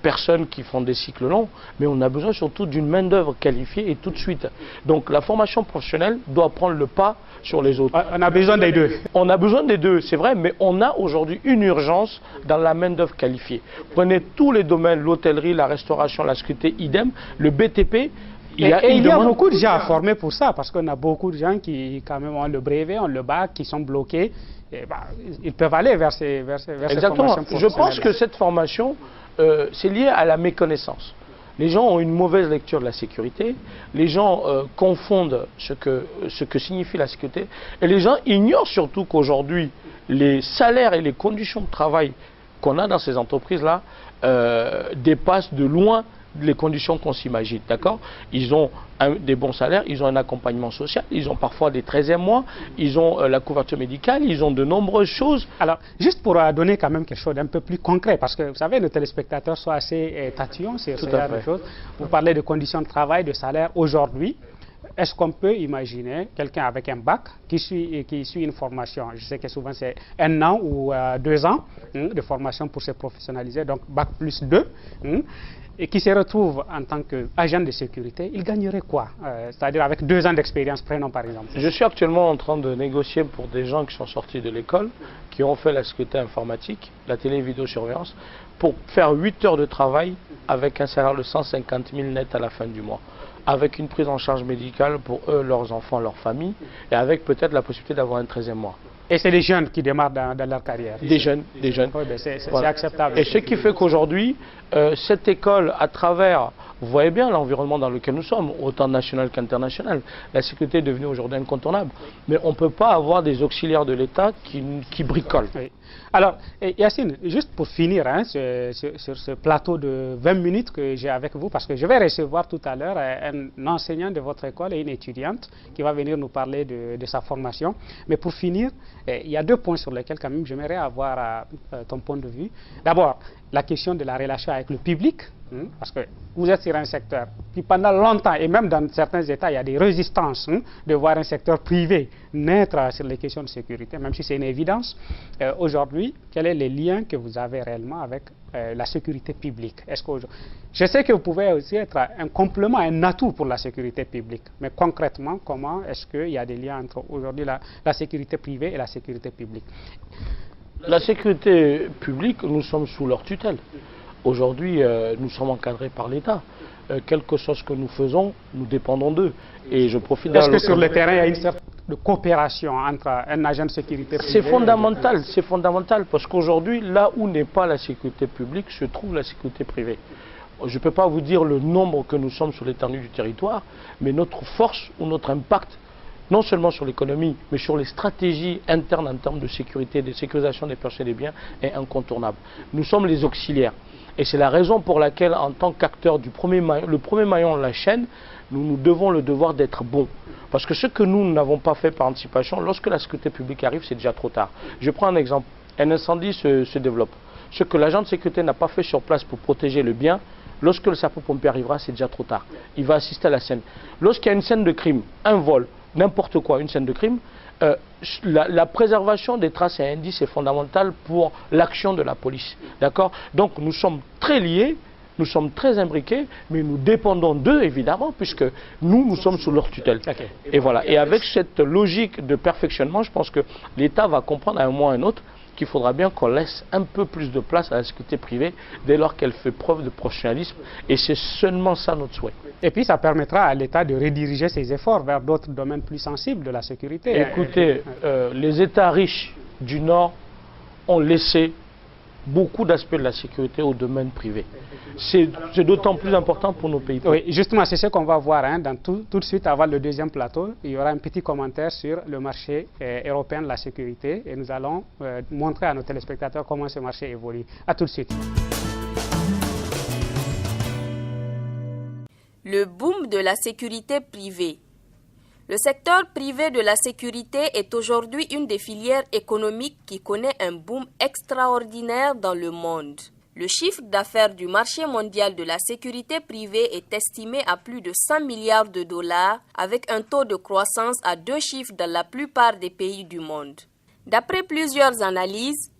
personnes qui font des cycles longs, mais on a besoin surtout d'une main-d'œuvre qualifiée et tout de suite. Donc la formation professionnelle doit prendre le pas sur les autres. On a besoin des deux. On a besoin des deux, c'est vrai, mais on a aujourd'hui une urgence dans la main-d'œuvre qualifiée. Prenez tous les domaines, l'hôtellerie, la restauration, la sécurité, idem, le BTP. Il y a beaucoup de gens à former pour ça, parce qu'on a beaucoup de gens qui quand même ont le brevet, ont le bac, qui sont bloqués. Et ils peuvent aller vers ces formations. Je pense que cette formation, c'est lié à la méconnaissance. Les gens ont une mauvaise lecture de la sécurité, les gens confondent ce que signifie la sécurité, et les gens ignorent surtout qu'aujourd'hui, les salaires et les conditions de travail qu'on a dans ces entreprises-là dépassent de loin les conditions qu'on s'imagine, d'accord? Ils ont des bons salaires, ils ont un accompagnement social, ils ont parfois des 13e mois, ils ont la couverture médicale, ils ont de nombreuses choses. Alors, juste pour donner quand même quelque chose d'un peu plus concret, parce que vous savez, nos téléspectateurs sont assez tatillons sur ce genre de choses. Vous parlez de conditions de travail, de salaire aujourd'hui. Est-ce qu'on peut imaginer quelqu'un avec un bac qui suit une formation, je sais que souvent c'est 1 an ou 2 ans de formation pour se professionnaliser, donc bac plus 2, et qui se retrouve en tant qu'agent de sécurité, il gagnerait quoi? C'est-à-dire avec 2 ans d'expérience, prenons par exemple. Je suis actuellement en train de négocier pour des gens qui sont sortis de l'école, qui ont fait la sécurité informatique, la télé-vidéosurveillance, pour faire 8 heures de travail avec un salaire de 150 000 net à la fin du mois, avec une prise en charge médicale pour eux, leurs enfants, leurs familles, et avec peut-être la possibilité d'avoir un 13e mois. Et c'est les jeunes qui démarrent dans leur carrière. Des jeunes. Oui, ben c'est acceptable. Et ce qui fait qu'aujourd'hui, cette école, à travers, vous voyez bien l'environnement dans lequel nous sommes, autant national qu'international, la sécurité est devenue aujourd'hui incontournable. Mais on ne peut pas avoir des auxiliaires de l'État qui bricolent. Oui. Alors, Yacine, juste pour finir sur ce plateau de 20 minutes que j'ai avec vous, parce que je vais recevoir tout à l'heure un enseignant de votre école et une étudiante qui va venir nous parler de sa formation. Mais pour finir, il y a 2 points sur lesquels quand même j'aimerais avoir ton point de vue. D'abord, la question de la relation avec le public, parce que vous êtes sur un secteur qui pendant longtemps, et même dans certains États, il y a des résistances de voir un secteur privé naître sur les questions de sécurité, même si c'est une évidence. Aujourd'hui, quels sont les liens que vous avez réellement avec la sécurité publique? Je sais que vous pouvez aussi être un complément, un atout pour la sécurité publique, mais concrètement, comment est-ce qu'il y a des liens entre aujourd'hui la sécurité privée et la sécurité publique? La sécurité publique, nous sommes sous leur tutelle. Aujourd'hui, nous sommes encadrés par l'État. Quelque chose que nous faisons, nous dépendons d'eux. Et je profite. Est-ce que sur le terrain, il y a une sorte de coopération entre un agent de sécurité privée? C'est fondamental parce qu'aujourd'hui, là où n'est pas la sécurité publique, se trouve la sécurité privée. Je ne peux pas vous dire le nombre que nous sommes sur l'étendue du territoire, mais notre force ou notre impact, non seulement sur l'économie, mais sur les stratégies internes en termes de sécurité, de sécurisation des personnes et des biens, est incontournable. Nous sommes les auxiliaires. Et c'est la raison pour laquelle, en tant qu'acteur du premier maillon de la chaîne, nous devons le devoir d'être bons. Parce que ce que nous n'avons pas fait par anticipation, lorsque la sécurité publique arrive, c'est déjà trop tard. Je prends un exemple. Un incendie se développe. Ce que l'agent de sécurité n'a pas fait sur place pour protéger le bien, lorsque le sapeur-pompier arrivera, c'est déjà trop tard. Il va assister à la scène. Lorsqu'il y a une scène de crime, un vol, n'importe quoi, une scène de crime, la préservation des traces et indices est fondamentale pour l'action de la police. D'accord? Donc nous sommes très liés, nous sommes très imbriqués, mais nous dépendons d'eux évidemment, puisque nous sommes sous leur tutelle. Okay. Et voilà. Et avec cette logique de perfectionnement, je pense que l'État va comprendre à un moment ou à un autre qu'il faudra bien qu'on laisse un peu plus de place à la sécurité privée dès lors qu'elle fait preuve de professionnalisme, et c'est seulement ça notre souhait. Et puis ça permettra à l'État de rediriger ses efforts vers d'autres domaines plus sensibles de la sécurité. Écoutez, les États riches du Nord ont laissé beaucoup d'aspects de la sécurité au domaine privé. C'est d'autant plus important pour nos pays. Oui, justement, c'est ce qu'on va voir tout de suite avant le deuxième plateau. Il y aura un petit commentaire sur le marché européen de la sécurité et nous allons montrer à nos téléspectateurs comment ce marché évolue. A tout de suite. Le boom de la sécurité privée. Le secteur privé de la sécurité est aujourd'hui une des filières économiques qui connaît un boom extraordinaire dans le monde. Le chiffre d'affaires du marché mondial de la sécurité privée est estimé à plus de 100 milliards de dollars, avec un taux de croissance à 2 chiffres dans la plupart des pays du monde. D'après plusieurs analyses,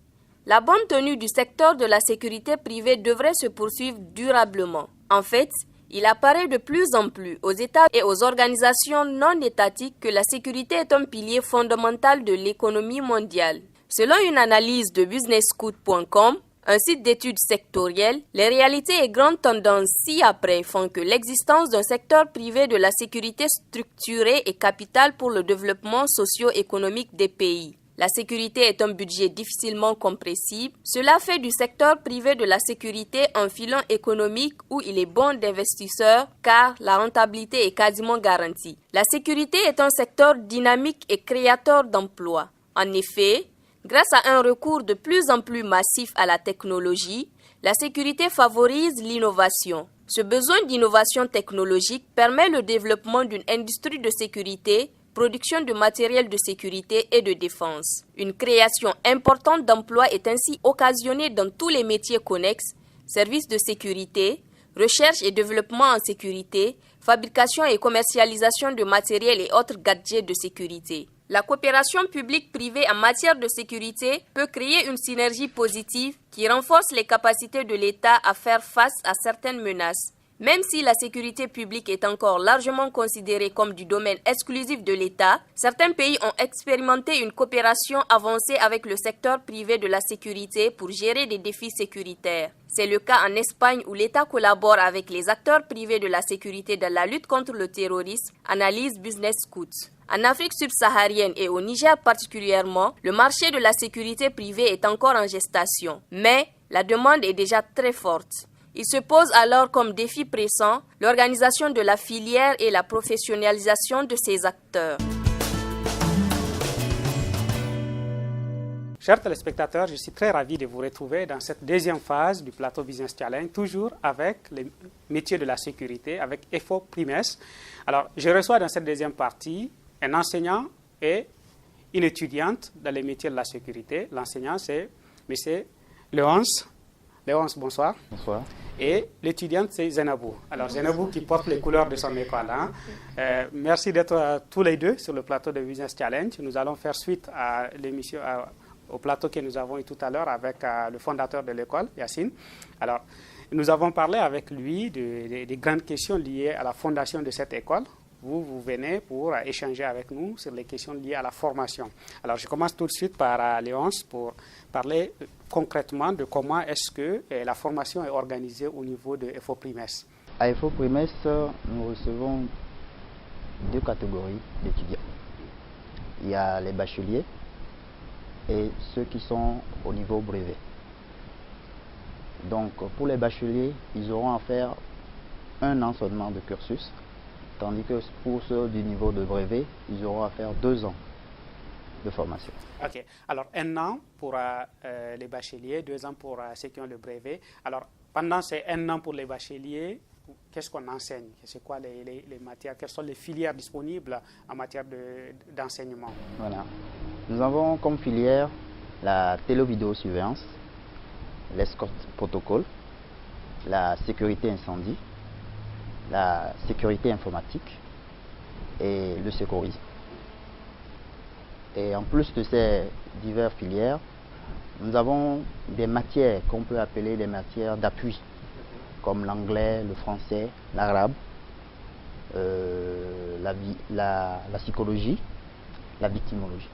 la bonne tenue du secteur de la sécurité privée devrait se poursuivre durablement. En fait, il apparaît de plus en plus aux États et aux organisations non étatiques que la sécurité est un pilier fondamental de l'économie mondiale. Selon une analyse de businesscout.com, un site d'études sectorielles, les réalités et grandes tendances ci-après font que l'existence d'un secteur privé de la sécurité structuré est capitale pour le développement socio-économique des pays. La sécurité est un budget difficilement compressible. Cela fait du secteur privé de la sécurité un filon économique où il est bon d'investisseurs car la rentabilité est quasiment garantie. La sécurité est un secteur dynamique et créateur d'emplois. En effet, Grâce à un recours de plus en plus massif à la technologie, la sécurité favorise l'innovation. Ce besoin d'innovation technologique permet le développement d'une industrie de sécurité, production de matériel de sécurité et de défense. Une création importante d'emplois est ainsi occasionnée dans tous les métiers connexes, services de sécurité, recherche et développement en sécurité, fabrication et commercialisation de matériel et autres gadgets de sécurité. La coopération publique-privée en matière de sécurité peut créer une synergie positive qui renforce les capacités de l'État à faire face à certaines menaces. Même si la sécurité publique est encore largement considérée comme du domaine exclusif de l'État, certains pays ont expérimenté une coopération avancée avec le secteur privé de la sécurité pour gérer des défis sécuritaires. C'est le cas en Espagne où l'État collabore avec les acteurs privés de la sécurité dans la lutte contre le terrorisme, analyse Business Scout. En Afrique subsaharienne et au Niger particulièrement, le marché de la sécurité privée est encore en gestation. Mais la demande est déjà très forte. Il se pose alors comme défi pressant l'organisation de la filière et la professionnalisation de ses acteurs. Chers téléspectateurs, je suis très ravi de vous retrouver dans cette deuxième phase du plateau Business Challenge, toujours avec les métiers de la sécurité, avec EFO Primes. Alors, je reçois dans cette deuxième partie un enseignant et une étudiante dans les métiers de la sécurité. L'enseignant, c'est M. Léonce. Léonce, bonsoir. Bonsoir. Et l'étudiante, c'est Zainabou. Alors, Zainabou qui porte les couleurs de son école. Merci d'être tous les deux sur le plateau de Business Challenge. Nous allons faire suite à l'émission, au plateau que nous avons eu tout à l'heure avec le fondateur de l'école, Yacine. Alors, nous avons parlé avec lui des grandes questions liées à la fondation de cette école. Vous venez pour échanger avec nous sur les questions liées à la formation. Alors, je commence tout de suite par Léonce pour parler concrètement de comment est-ce que la formation est organisée au niveau de EFO Primes. À EFO Primes, nous recevons deux catégories d'étudiants. Il y a les bacheliers et ceux qui sont au niveau brevet. Donc, pour les bacheliers, ils auront à faire un an seulement de cursus. Tandis que pour ceux du niveau de brevet, ils auront à faire 2 ans de formation. OK. Alors, 1 an pour les bacheliers, 2 ans pour ceux qui ont le brevet. Alors, pendant ces 1 an pour les bacheliers, qu'est-ce qu'on enseigne? C'est quoi les matières? Quelles sont les filières disponibles en matière d'enseignement? Voilà. Nous avons comme filière la télévidéosurveillance, l'escorte protocole, la sécurité incendie, la sécurité informatique et le secourisme. Et en plus de ces diverses filières, nous avons des matières qu'on peut appeler des matières d'appui, comme l'anglais, le français, l'arabe, la psychologie, la victimologie.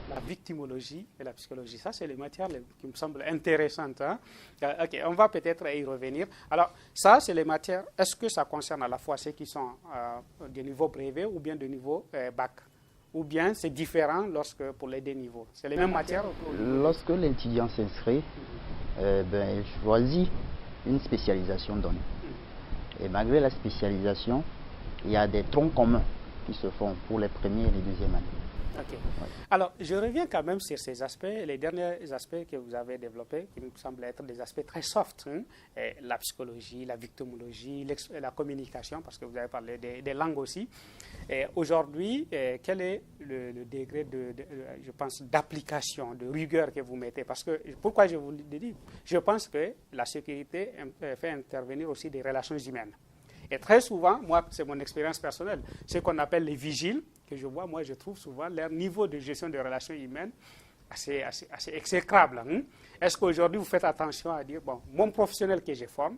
La victimologie et la psychologie, ça c'est les matières qui me semblent intéressantes. Hein? OK, on va peut-être y revenir. Alors, ça c'est les matières, est-ce que ça concerne à la fois ceux qui sont de niveau brevet ou bien de niveau bac? Ou bien c'est différent pour les 2 niveaux? C'est les mêmes matières? Lorsque l'étudiant s'inscrit, il choisit une spécialisation donnée. Et malgré la spécialisation, il y a des troncs communs qui se font pour les premières et les deuxièmes années. Okay. Ouais. Alors, je reviens quand même sur ces aspects, les derniers aspects que vous avez développés, qui me semblent être des aspects très soft. La psychologie, la victimologie, la communication, parce que vous avez parlé des langues aussi. Aujourd'hui, quel est le degré, je pense, d'application, de rigueur que vous mettez? Parce que, pourquoi je vous le dis? Je pense que la sécurité fait intervenir aussi des relations humaines. Et très souvent, moi, c'est mon expérience personnelle, ce qu'on appelle les vigiles, que je vois, moi, je trouve souvent leur niveau de gestion des relations humaines assez exécrable. Est-ce qu'aujourd'hui, vous faites attention à dire, bon, mon professionnel que je forme,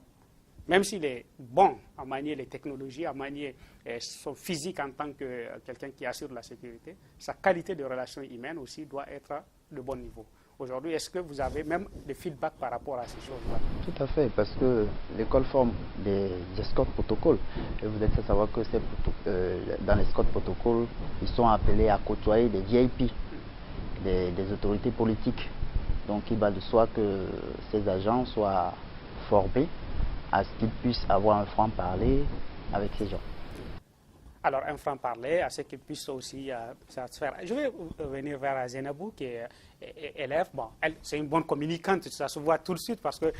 même s'il est bon à manier les technologies, à manier son physique en tant que quelqu'un qui assure la sécurité, sa qualité de relations humaines aussi doit être de bon niveau? Aujourd'hui, est-ce que vous avez même des feedbacks par rapport à ces choses-là? Tout à fait, parce que l'école forme des escortes protocoles. Et vous êtes à savoir que dans l'escorte protocole, ils sont appelés à côtoyer des VIP, des autorités politiques. Donc il va de soi que ces agents soient formés à ce qu'ils puissent avoir un franc-parler avec ces gens. Alors, un franc-parler, à ce qu'il puisse aussi satisfaire. Je vais venir vers Zainabou, qui est élève. Bon, elle, c'est une bonne communicante, ça se voit tout de suite, parce que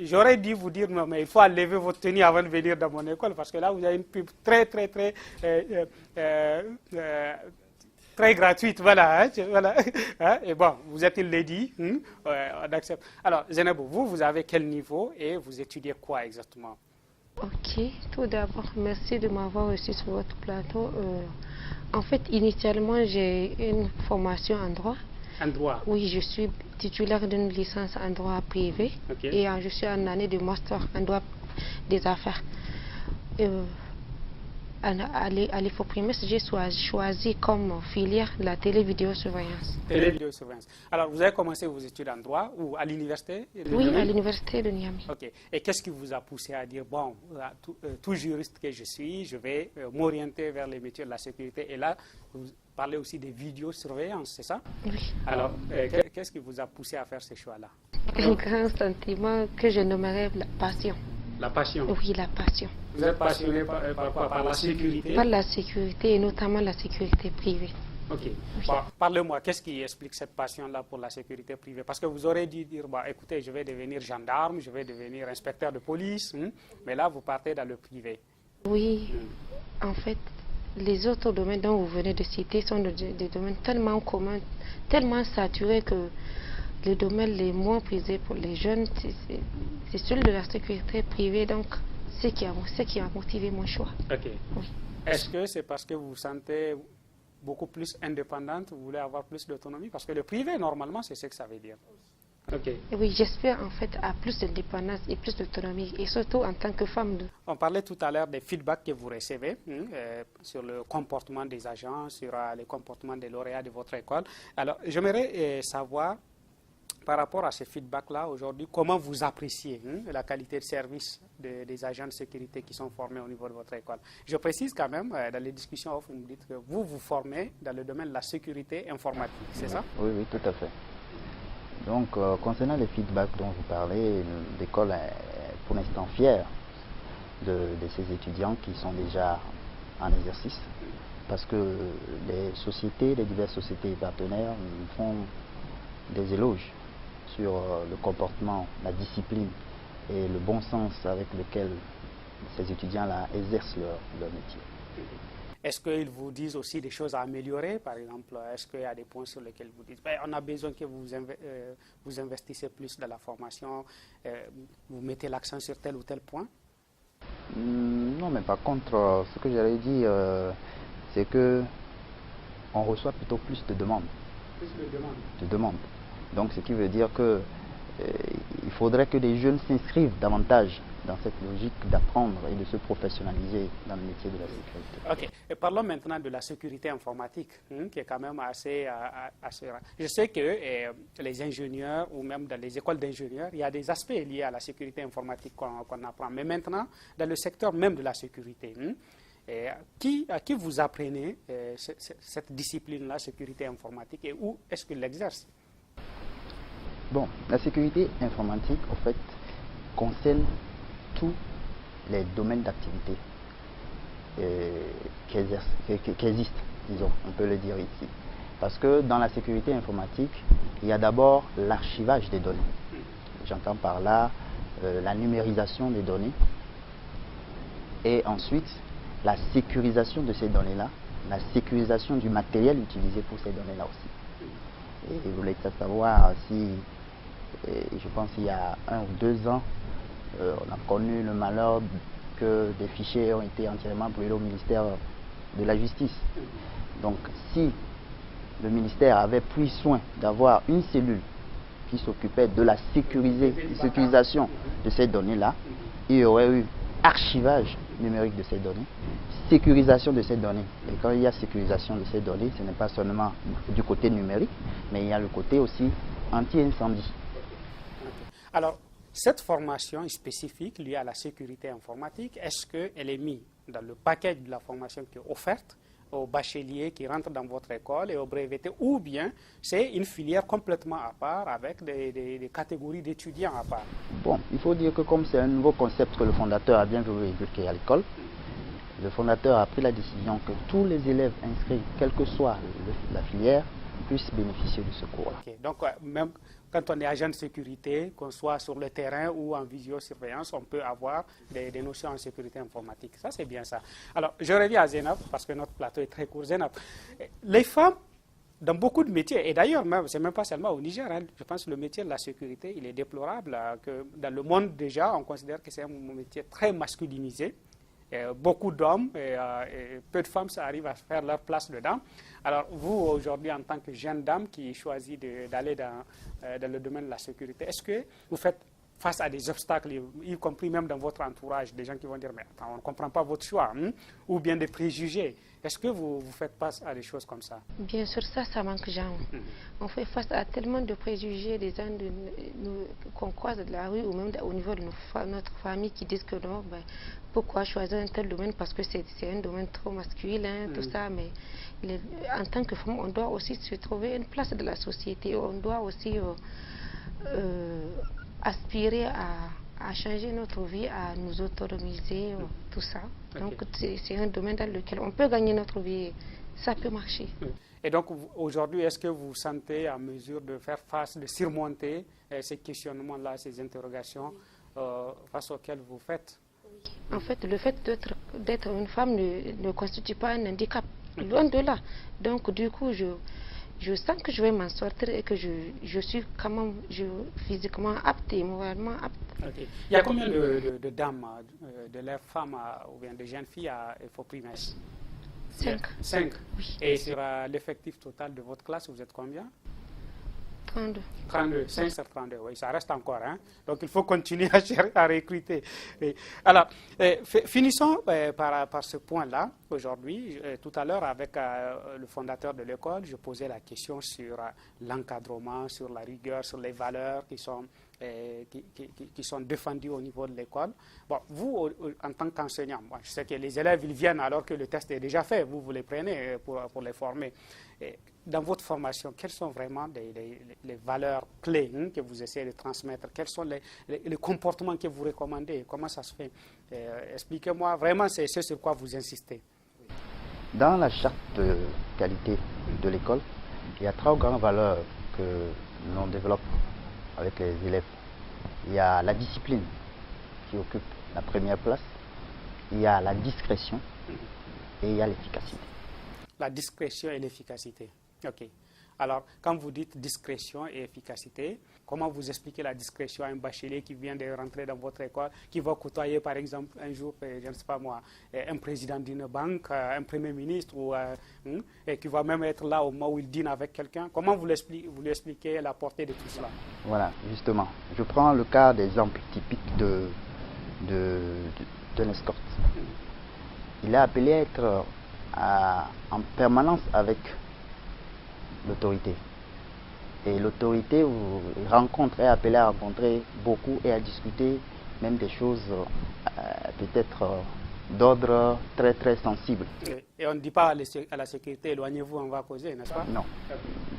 j'aurais dû vous dire, non, mais il faut enlever votre tenue avant de venir dans mon école, parce que là, vous avez une pub très gratuite, voilà. Voilà. Et bon, vous êtes une lady, on accepte. Alors, Zainabou, vous avez quel niveau et vous étudiez quoi exactement? Ok, tout d'abord, merci de m'avoir reçu sur votre plateau. En fait, initialement, j'ai une formation en droit. En droit? Oui, je suis titulaire d'une licence en droit privé. Okay. Et je suis en année de master en droit des affaires. À l'IFOPRIMES, j'ai choisi comme filière la télé-vidéosurveillance. Télé-vidéosurveillance. Alors, vous avez commencé vos études en droit ou à l'université? Oui, à l'université de Niamey. Ok. Et qu'est-ce qui vous a poussé à dire, bon, tout juriste que je suis, je vais m'orienter vers les métiers de la sécurité? Et là, vous parlez aussi des vidéosurveillances, c'est ça? Oui. Alors, qu'est-ce qui vous a poussé à faire ces choix-là? Un grand sentiment que je nommerais la passion. La passion? Oui, la passion. Vous êtes passionné par quoi? Par la sécurité? Par la sécurité et notamment la sécurité privée. Ok. Oui. Bon, parlez-moi, qu'est-ce qui explique cette passion-là pour la sécurité privée? Parce que vous aurez dû dire, bah, écoutez, je vais devenir gendarme, je vais devenir inspecteur de police, mais là, vous partez dans le privé. Oui, en fait, les autres domaines dont vous venez de citer sont des domaines tellement communs, tellement saturés que les domaines les moins prisés pour les jeunes, c'est celui de la sécurité privée, donc c'est ce qui a motivé mon choix. Ok. Oui. Est-ce que c'est parce que vous vous sentez beaucoup plus indépendante, vous voulez avoir plus d'autonomie? Parce que le privé, normalement, c'est ce que ça veut dire. Ok. Oui, j'espère en fait à plus d'indépendance et plus d'autonomie, et surtout en tant que femme. On parlait tout à l'heure des feedbacks que vous recevez sur le comportement des agents, sur le comportement des lauréats de votre école. Alors, j'aimerais savoir, par rapport à ces feedbacks-là, aujourd'hui, comment vous appréciez la qualité de service des agents de sécurité qui sont formés au niveau de votre école? Je précise quand même, dans les discussions off, vous me dites que vous vous formez dans le domaine de la sécurité informatique, c'est ça? Oui, oui, tout à fait. Donc, concernant les feedbacks dont vous parlez, l'école est pour l'instant fière de ces étudiants qui sont déjà en exercice, parce que les diverses sociétés partenaires font des éloges sur le comportement, la discipline et le bon sens avec lequel ces étudiants-là exercent leur métier. Est-ce qu'ils vous disent aussi des choses à améliorer? Par exemple, est-ce qu'il y a des points sur lesquels vous dites on a besoin que vous investissez plus dans la formation, vous mettez l'accent sur tel ou tel point? Non, mais par contre, ce que j'allais dire, c'est que on reçoit plutôt plus de demandes. Plus de demandes? De demandes. Donc, ce qui veut dire que il faudrait que les jeunes s'inscrivent davantage dans cette logique d'apprendre et de se professionnaliser dans le métier de la sécurité. Ok. Et parlons maintenant de la sécurité informatique, qui est quand même assez rare. Je sais que les ingénieurs, ou même dans les écoles d'ingénieurs, il y a des aspects liés à la sécurité informatique qu'on apprend. Mais maintenant, dans le secteur même de la sécurité, à qui vous apprenez cette discipline-là, sécurité informatique, et où est-ce qu'il l'exerce? Bon, la sécurité informatique, en fait, concerne tous les domaines d'activité qui existent, disons, on peut le dire ici. Parce que dans la sécurité informatique, il y a d'abord l'archivage des données. J'entends par là la numérisation des données, et ensuite la sécurisation de ces données-là, la sécurisation du matériel utilisé pour ces données-là aussi. Et vous voulez savoir si, je pense qu'il y a 1 ou 2 ans, on a connu le malheur que des fichiers ont été entièrement brûlés au ministère de la Justice. Donc si le ministère avait pris soin d'avoir une cellule qui s'occupait de la sécurisation de ces données-là, il y aurait eu archivage numérique de ces données, sécurisation de ces données. Et quand il y a sécurisation de ces données, ce n'est pas seulement du côté numérique, mais il y a le côté aussi anti-incendie. Alors, cette formation spécifique liée à la sécurité informatique, est-ce qu'elle est mise dans le paquet de la formation qui est offerte aux bacheliers qui rentrent dans votre école et aux brevetés, ou bien c'est une filière complètement à part avec des catégories d'étudiants à part? Bon, il faut dire que comme c'est un nouveau concept que le fondateur a bien voulu éduquer à l'école, le fondateur a pris la décision que tous les élèves inscrits, quelle que soit la filière, puissent bénéficier de ce cours-là. Okay. Donc, même quand on est agent de sécurité, qu'on soit sur le terrain ou en visiosurveillance, on peut avoir des notions en sécurité informatique. Ça, c'est bien ça. Alors, je reviens à Zénab, parce que notre plateau est très court. Zénab, les femmes, dans beaucoup de métiers, et d'ailleurs, ce n'est même pas seulement au Niger, hein, je pense que le métier de la sécurité, il est déplorable, que dans le monde déjà, on considère que c'est un métier très masculinisé. Beaucoup d'hommes et peu de femmes arrivent à faire leur place dedans. Alors vous, aujourd'hui, en tant que jeune dame qui choisit d'aller dans le domaine de la sécurité, est-ce que vous faites face à des obstacles, y compris même dans votre entourage, des gens qui vont dire « mais attends, on ne comprend pas votre choix hein? » ou bien des préjugés. Est-ce que vous faites face à des choses comme ça? Bien sûr, ça manque jamais. On fait face à tellement de préjugés des gens qu'on croise de la rue ou même au niveau de notre famille qui disent que non, pourquoi choisir un tel domaine parce que c'est un domaine trop masculin, tout ça. Mais en tant que femme, on doit aussi se trouver une place de la société. On doit aussi aspirer à changer notre vie, à nous autonomiser, tout ça. Donc c'est un domaine dans lequel on peut gagner notre vie, ça peut marcher. Et donc aujourd'hui, est-ce que vous vous sentez en mesure de faire face, de surmonter ces questionnements-là, ces interrogations face auxquelles vous faites? En fait, le fait d'être une femme ne constitue pas un handicap, loin de là. Donc du coup, je sens que je vais m'en sortir et que je suis quand même physiquement apte et moralement apte. Okay. Il y a combien de dames, d'élèves femmes ou bien de jeunes filles à Infoprimes? 5. 5. Oui. Et sur l'effectif total de votre classe, vous êtes combien? 32. 32, 5 sur 32, oui, ça reste encore. Hein? Donc il faut continuer à recruter. Alors, finissons par ce point-là aujourd'hui. Tout à l'heure, avec le fondateur de l'école, je posais la question sur l'encadrement, sur la rigueur, sur les valeurs qui sont défendues au niveau de l'école. Bon, vous, en tant qu'enseignant, je sais que les élèves, ils viennent alors que le test est déjà fait. Vous les prenez pour les former. Dans votre formation, quelles sont vraiment les valeurs clés que vous essayez de transmettre? Quels sont les comportements que vous recommandez? Comment ça se fait? Expliquez-moi, vraiment, c'est ce sur quoi vous insistez. Dans la charte de qualité de l'école, il y a 3 grandes valeurs que l'on développe avec les élèves. Il y a la discipline qui occupe la première place, il y a la discrétion et il y a l'efficacité. La discrétion et l'efficacité. OK. Alors, quand vous dites discrétion et efficacité, comment vous expliquez la discrétion à un bachelier qui vient de rentrer dans votre école, qui va côtoyer, par exemple, un jour, je ne sais pas moi, un président d'une banque, un premier ministre, et qui va même être là au moment où il dîne avec quelqu'un? Comment vous lui expliquez la portée de tout cela? Voilà, justement. Je prends le cas d'exemple typique d'un escorte. Il est appelé à être en permanence avec l'autorité. Et l'autorité est appelée à rencontrer beaucoup et à discuter même des choses peut-être d'ordre très très sensible. Et on ne dit pas à la sécurité, éloignez-vous, on va causer, n'est-ce pas? Non,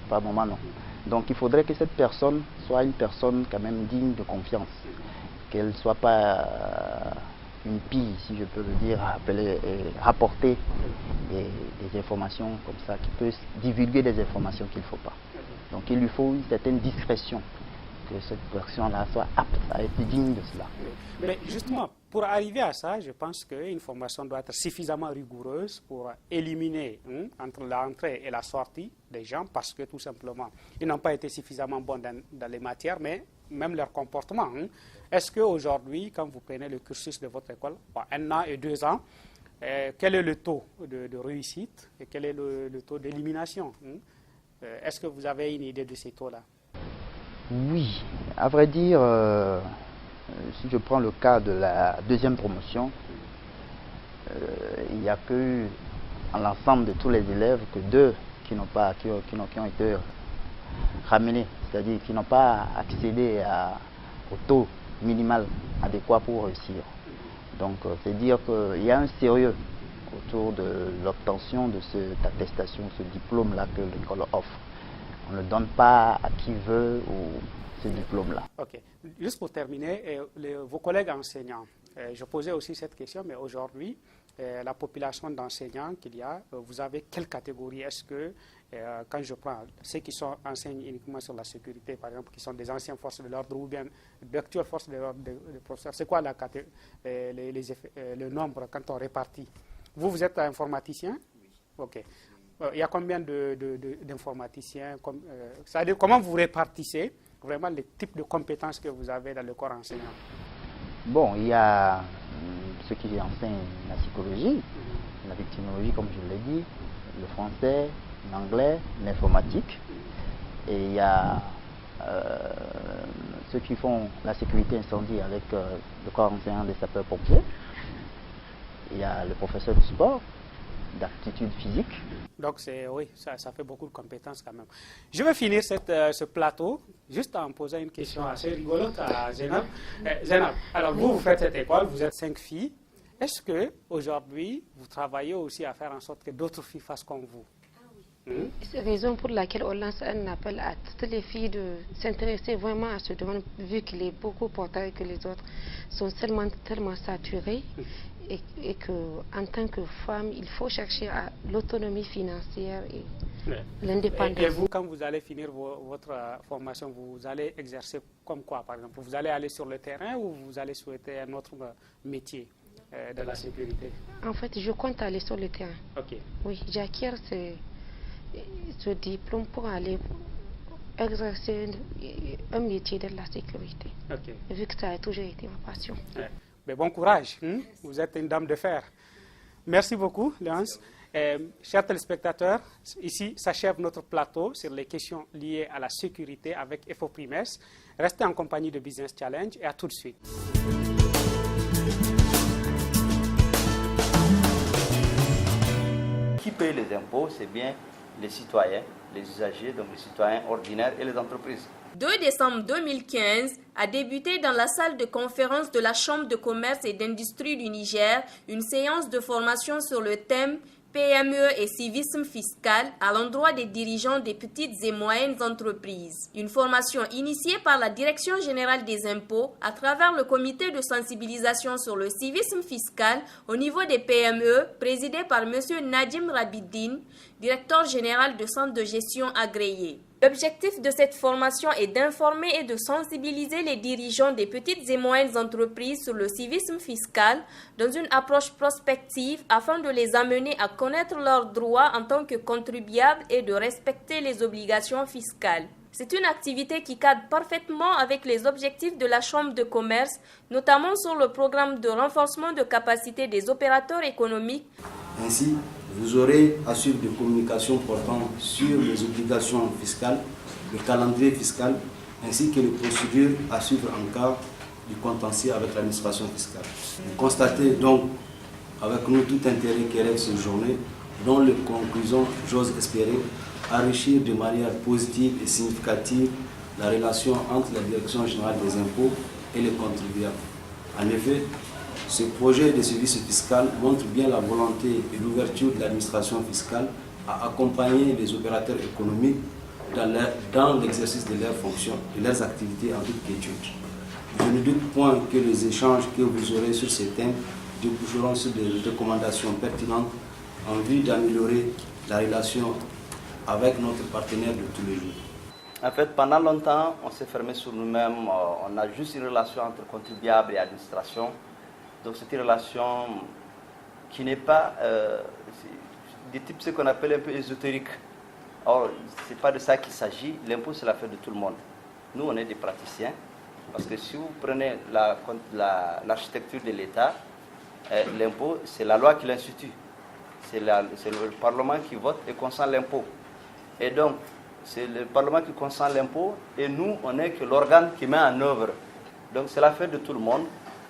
pas moment non. Donc il faudrait que cette personne soit une personne quand même digne de confiance. Qu'elle ne soit pas une pille, si je peux le dire, rapporter des informations comme ça, qui peut divulguer des informations qu'il ne faut pas. Donc il lui faut une certaine discrétion, que cette personne-là soit apte à être digne de cela. Mais justement, pour arriver à ça, je pense qu'une formation doit être suffisamment rigoureuse pour éliminer entre l'entrée et la sortie des gens, parce que tout simplement, ils n'ont pas été suffisamment bons dans les matières, mais même leur comportement. Est-ce qu'aujourd'hui, quand vous prenez le cursus de votre école, 1 an et 2 ans, quel est le taux de réussite et quel est le taux d'élimination? Est-ce que vous avez une idée de ces taux-là? Oui, à vrai dire, si je prends le cas de la 2e promotion, il n'y a que, en l'ensemble de tous les élèves, que 2 qui ont été ramenés, c'est-à-dire qui n'ont pas accédé au taux minimal adéquat pour réussir. Donc c'est dire qu'il y a un sérieux autour de l'obtention de cette attestation, ce diplôme-là que l'école offre. On ne donne pas à qui veut ce diplôme-là. Ok. Juste pour terminer, vos collègues enseignants, je posais aussi cette question, mais aujourd'hui, la population d'enseignants qu'il y a, vous avez quelle catégorie? Est-ce que, quand je prends ceux qui enseignent uniquement sur la sécurité, par exemple, qui sont des anciennes forces de l'ordre ou bien d'actuelles forces de l'ordre des professeurs, c'est quoi le nombre quand on répartit? Vous êtes informaticien? Oui. Ok. Il y a combien d'informaticiens? C'est-à-dire, comment vous répartissez vraiment les types de compétences que vous avez dans le corps enseignant? Bon, il y a ceux qui enseignent la psychologie, la victimologie, comme je l'ai dit, le français, l'anglais, l'informatique. Et il y a ceux qui font la sécurité incendie avec le corps enseignant des sapeurs-pompiers. Il y a le professeur de sport, d'aptitude physique. Donc, oui, ça fait beaucoup de compétences quand même. Je vais finir ce plateau juste en posant une question assez rigolote à Zainab. Zainab, alors vous faites cette école, vous êtes 5 filles. Est-ce qu'aujourd'hui, vous travaillez aussi à faire en sorte que d'autres filles fassent comme vous? C'est la raison pour laquelle on lance un appel à toutes les filles de s'intéresser vraiment à ce domaine, vu qu'il est beaucoup porté que les autres sont tellement saturés. Et qu'en tant que femme, il faut chercher à l'autonomie financière et l'indépendance. Et vous, quand vous allez finir votre formation, vous allez exercer comme quoi, par exemple? Vous allez aller sur le terrain ou vous allez souhaiter un autre métier de la sécurité? En fait, je compte aller sur le terrain. Ok. Oui, j'acquiers ce diplôme pour aller exercer un métier de la sécurité. Ok. Vu que ça a toujours été ma passion. Ouais. Mais bon courage, vous êtes une dame de fer. Merci beaucoup, Léonce. Chers téléspectateurs, ici s'achève notre plateau sur les questions liées à la sécurité avec FOPrimes. Restez en compagnie de Business Challenge et à tout de suite. Qui paye les impôts? C'est bien les citoyens, les usagers, donc les citoyens ordinaires et les entreprises. 2 décembre 2015 a débuté dans la salle de conférence de la Chambre de commerce et d'industrie du Niger une séance de formation sur le thème PME et civisme fiscal à l'endroit des dirigeants des petites et moyennes entreprises. Une formation initiée par la Direction générale des impôts à travers le comité de sensibilisation sur le civisme fiscal au niveau des PME, présidé par M. Nadim Rabiddine, directeur général de centre de gestion agréé. L'objectif de cette formation est d'informer et de sensibiliser les dirigeants des petites et moyennes entreprises sur le civisme fiscal dans une approche prospective afin de les amener à connaître leurs droits en tant que contribuables et de respecter les obligations fiscales. C'est une activité qui cadre parfaitement avec les objectifs de la Chambre de commerce, notamment sur le programme de renforcement de capacité des opérateurs économiques. Ainsi, vous aurez à suivre des communications portant sur les obligations fiscales, le calendrier fiscal, ainsi que les procédures à suivre en cas du contentieux avec l'administration fiscale. Vous constatez donc avec nous tout intérêt qui règle cette journée, dont les conclusions, j'ose espérer, enrichir de manière positive et significative la relation entre la Direction générale des impôts et les contribuables. En effet, ce projet de service fiscal montre bien la volonté et l'ouverture de l'administration fiscale à accompagner les opérateurs économiques dans l'exercice de leurs fonctions et leurs activités en toute quiétude. Je ne doute point que les échanges que vous aurez sur ces thèmes déboucheront sur des recommandations pertinentes en vue d'améliorer la relation avec notre partenaire de tous les jours. En fait, pendant longtemps, on s'est fermé sur nous-mêmes, on a juste une relation entre contribuables et administration. Donc c'est une relation qui n'est pas du type ce qu'on appelle un peu ésotérique. Or, ce n'est pas de ça qu'il s'agit. L'impôt, c'est l'affaire de tout le monde. Nous, on est des praticiens. Parce que si vous prenez l'architecture de l'État, l'impôt, c'est la loi qui l'institue. C'est le Parlement qui vote et consent l'impôt. Et donc, c'est le Parlement qui consent l'impôt et nous, on n'est que l'organe qui met en œuvre. Donc, c'est l'affaire de tout le monde.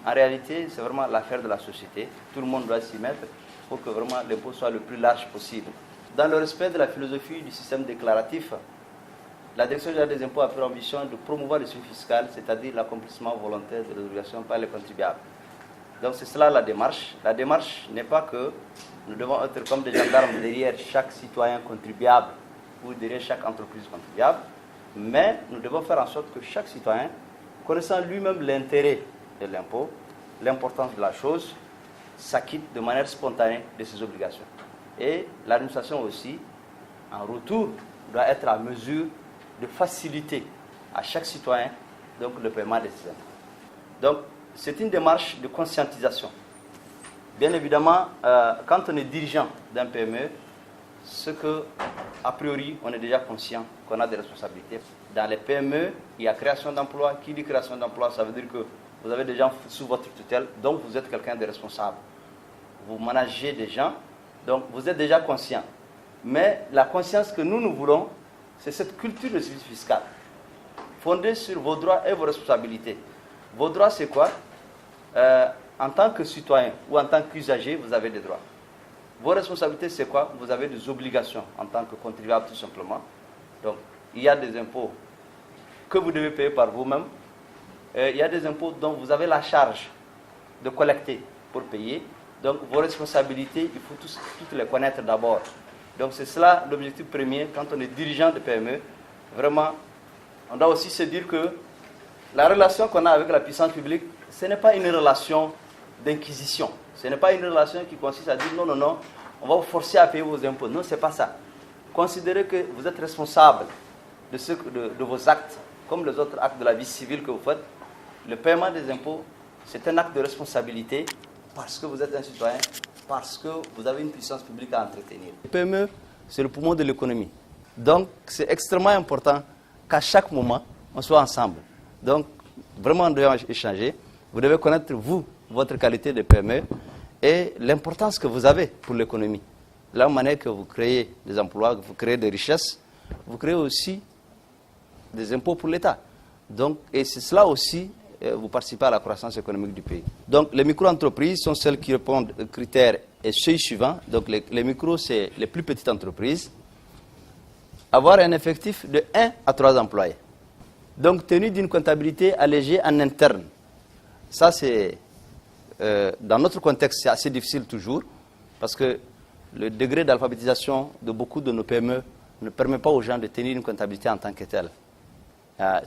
En réalité, c'est vraiment l'affaire de la société. Tout le monde doit s'y mettre pour que vraiment l'impôt soit le plus large possible. Dans le respect de la philosophie du système déclaratif, la Direction générale des impôts a pour ambition de promouvoir le suivi fiscal, c'est-à-dire l'accomplissement volontaire de l'obligation par les contribuables. Donc c'est cela la démarche. La démarche n'est pas que nous devons être comme des gendarmes derrière chaque citoyen contribuable ou derrière chaque entreprise contribuable, mais nous devons faire en sorte que chaque citoyen, connaissant lui-même l'intérêt de l'impôt, l'importance de la chose, s'acquitte de manière spontanée de ses obligations. Et l'administration aussi, en retour, doit être à mesure de faciliter à chaque citoyen donc, le paiement de ses impôts. Donc, c'est une démarche de conscientisation. Bien évidemment, quand on est dirigeant d'un PME, ce que, a priori, on est déjà conscient qu'on a des responsabilités. Dans les PME, il y a création d'emplois. Qui dit création d'emplois, ça veut dire que vous avez des gens sous votre tutelle, donc vous êtes quelqu'un de responsable. Vous managez des gens, donc vous êtes déjà conscient. Mais la conscience que nous voulons, c'est cette culture de suivi fiscal, fondée sur vos droits et vos responsabilités. Vos droits, c'est quoi? En tant que citoyen ou en tant qu'usager, vous avez des droits. Vos responsabilités, c'est quoi? Vous avez des obligations en tant que contribuable, tout simplement. Donc, il y a des impôts que vous devez payer par vous-même. Il y a des impôts dont vous avez la charge de collecter pour payer. Donc, vos responsabilités, il faut toutes les connaître d'abord. Donc, c'est cela l'objectif premier quand on est dirigeant de PME. Vraiment, on doit aussi se dire que la relation qu'on a avec la puissance publique, ce n'est pas une relation d'inquisition. Ce n'est pas une relation qui consiste à dire non, non, non, on va vous forcer à payer vos impôts. Non, ce n'est pas ça. Considérez que vous êtes responsable de vos actes, comme les autres actes de la vie civile que vous faites. Le paiement des impôts, c'est un acte de responsabilité parce que vous êtes un citoyen, parce que vous avez une puissance publique à entretenir. Le PME, c'est le poumon de l'économie. Donc, c'est extrêmement important qu'à chaque moment, on soit ensemble. Donc, vraiment, on doit échanger. Vous devez connaître, vous, votre qualité de PME et l'importance que vous avez pour l'économie. La manière que vous créez des emplois, que vous créez des richesses, vous créez aussi des impôts pour l'État. Donc, et c'est cela aussi, vous participez à la croissance économique du pays. Donc, les micro-entreprises sont celles qui répondent aux critères et seuils suivants. Donc, les micros, c'est les plus petites entreprises. Avoir un effectif de 1 à 3 employés. Donc, tenu d'une comptabilité allégée en interne. Ça, c'est, dans notre contexte, c'est assez difficile toujours, parce que le degré d'alphabétisation de beaucoup de nos PME ne permet pas aux gens de tenir une comptabilité en tant que telle.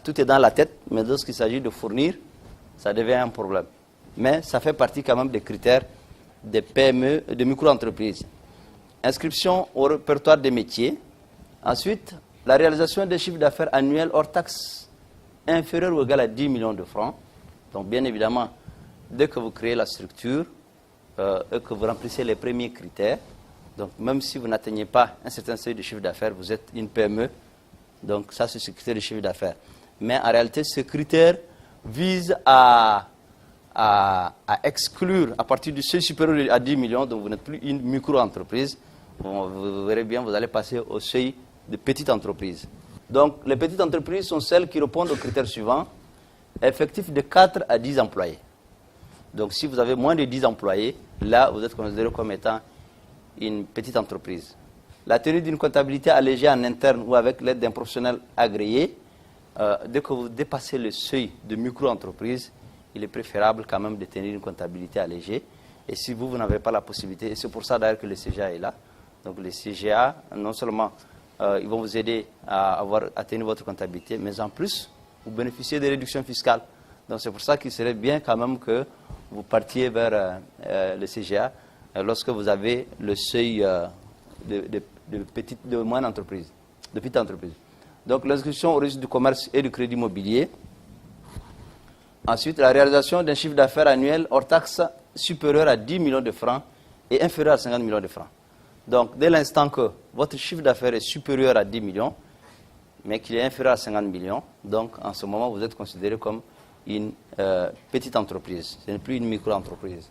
Tout est dans la tête, mais lorsqu'il s'agit de fournir, ça devient un problème. Mais ça fait partie quand même des critères des PME, des micro-entreprises. Inscription au répertoire des métiers. Ensuite, la réalisation des chiffres d'affaires annuels hors taxes inférieurs ou égal à 10 millions de francs. Donc, bien évidemment, dès que vous créez la structure et que vous remplissez les premiers critères, donc même si vous n'atteignez pas un certain seuil de chiffre d'affaires, vous êtes une PME, donc ça c'est ce critère de chiffre d'affaires. Mais en réalité, ce critère vise à exclure, à partir du seuil supérieur à 10 millions, donc vous n'êtes plus une micro-entreprise, vous verrez bien, vous allez passer au seuil de petite entreprise. Donc les petites entreprises sont celles qui répondent aux critères suivants. Effectif de 4 à 10 employés. Donc si vous avez moins de 10 employés, là vous êtes considéré comme étant une petite entreprise. La tenue d'une comptabilité allégée en interne ou avec l'aide d'un professionnel agréé, dès que vous dépassez le seuil de micro-entreprise, il est préférable quand même de tenir une comptabilité allégée. Et si vous n'avez pas la possibilité, et c'est pour ça d'ailleurs que le CGA est là, donc les CGA, non seulement ils vont vous aider à tenir votre comptabilité, mais en plus, vous bénéficiez des réductions fiscales. Donc c'est pour ça qu'il serait bien quand même que vous partiez vers le CGA lorsque vous avez le seuil de moyenne entreprise, de petite entreprise. Donc l'inscription au registre du commerce et du crédit immobilier. Ensuite, la réalisation d'un chiffre d'affaires annuel hors taxe supérieur à 10 millions de francs et inférieur à 50 millions de francs. Donc dès l'instant que votre chiffre d'affaires est supérieur à 10 millions, mais qu'il est inférieur à 50 millions, donc en ce moment, vous êtes considéré comme une petite entreprise. Ce n'est plus une micro-entreprise.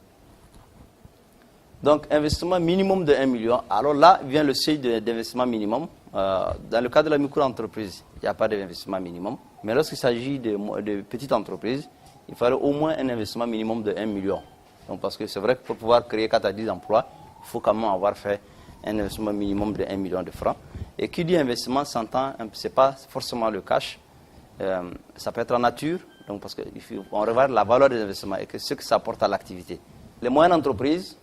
Donc, investissement minimum de 1 million. Alors là, vient le seuil d'investissement minimum. Dans le cas de la micro-entreprise, il n'y a pas d'investissement minimum. Mais lorsqu'il s'agit de petites entreprises, il fallait au moins un investissement minimum de 1 million. Donc, parce que c'est vrai que pour pouvoir créer 4 à 10 emplois, il faut quand même avoir fait un investissement minimum de 1 million de francs. Et qui dit investissement s'entend, ce n'est pas forcément le cash, ça peut être en nature, donc parce qu'on regarde la valeur des investissements et ce que ça apporte à l'activité. Les moyennes entreprises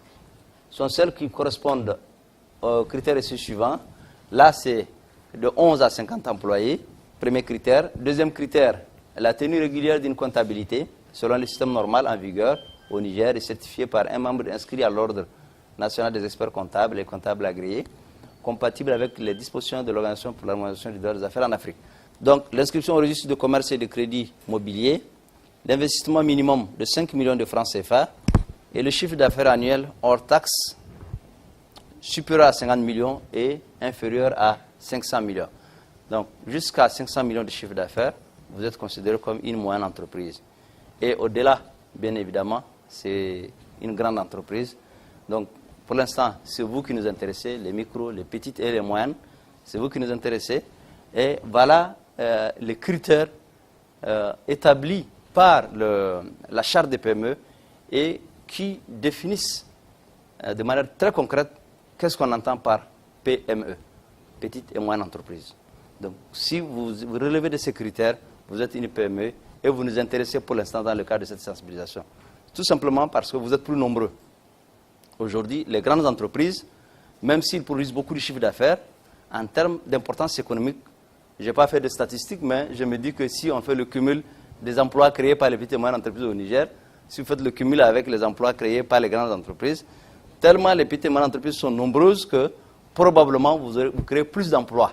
sont celles qui correspondent aux critères suivants. Là, c'est de 11 à 50 employés, premier critère. Deuxième critère, la tenue régulière d'une comptabilité selon le système normal en vigueur. au Niger et certifié par un membre inscrit à l'ordre national des experts comptables et comptables agréés, compatible avec les dispositions de l'Organisation pour l'harmonisation du droit des affaires en Afrique. Donc, l'inscription au registre de commerce et de crédit mobilier, l'investissement minimum de 5 millions de francs CFA et le chiffre d'affaires annuel hors taxe supérieur à 50 millions et inférieur à 500 millions. Donc, jusqu'à 500 millions de chiffre d'affaires, vous êtes considéré comme une moyenne entreprise. Et au-delà, bien évidemment, c'est une grande entreprise. Donc, pour l'instant, c'est vous qui nous intéressez, les micros, les petites et les moyennes, c'est vous qui nous intéressez. Et voilà les critères établis par la charte des PME et qui définissent de manière très concrète qu'est-ce qu'on entend par PME, petite et moyenne entreprise. Donc, si vous relevez de ces critères, vous êtes une PME et vous nous intéressez pour l'instant dans le cadre de cette sensibilisation. Tout simplement parce que vous êtes plus nombreux. Aujourd'hui, les grandes entreprises, même s'ils produisent beaucoup de chiffres d'affaires, en termes d'importance économique, je n'ai pas fait de statistiques, mais je me dis que si on fait le cumul des emplois créés par les petites et moyennes entreprises au Niger, si vous faites le cumul avec les emplois créés par les grandes entreprises, tellement les petites et moyennes entreprises sont nombreuses que probablement vous créez plus d'emplois.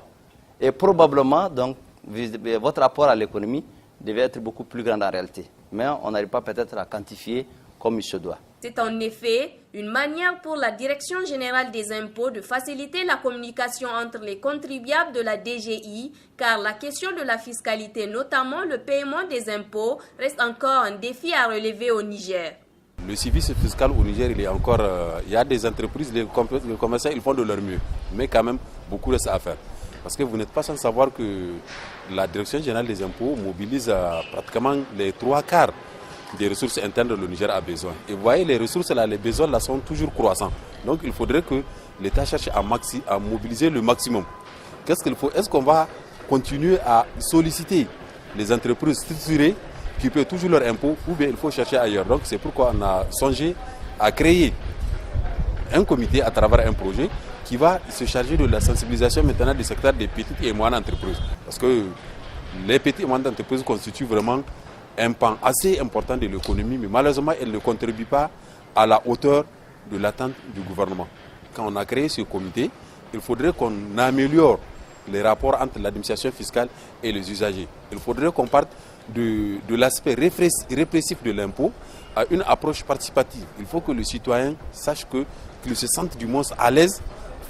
Et probablement, donc, votre rapport à l'économie devait être beaucoup plus grand en réalité. Mais on n'arrive pas peut-être à quantifier comme il se doit. C'est en effet une manière pour la Direction générale des impôts de faciliter la communication entre les contribuables de la DGI, car la question de la fiscalité, notamment le paiement des impôts, reste encore un défi à relever au Niger. Le service fiscal au Niger, il est encore, il y a des entreprises, les commerçants, ils font de leur mieux, mais quand même beaucoup reste à faire. Parce que vous n'êtes pas sans savoir que la Direction générale des impôts mobilise pratiquement les 3/4 des ressources internes que le Niger a besoin. Et vous voyez, les ressources là, les besoins là sont toujours croissants. Donc il faudrait que l'État cherche à mobiliser le maximum. Qu'est-ce qu'il faut? Est-ce qu'on va continuer à solliciter les entreprises structurées qui paient toujours leurs impôts, ou bien il faut chercher ailleurs? Donc c'est pourquoi on a songé à créer un comité à travers un projet qui va se charger de la sensibilisation maintenant du secteur des petites et moyennes entreprises. Parce que les petites et moyennes entreprises constituent vraiment un pan assez important de l'économie, mais malheureusement, elles ne contribuent pas à la hauteur de l'attente du gouvernement. Quand on a créé ce comité, il faudrait qu'on améliore les rapports entre l'administration fiscale et les usagers. Il faudrait qu'on parte de l'aspect répressif de l'impôt à une approche participative. Il faut que le citoyen sache qu'il se sente du moins à l'aise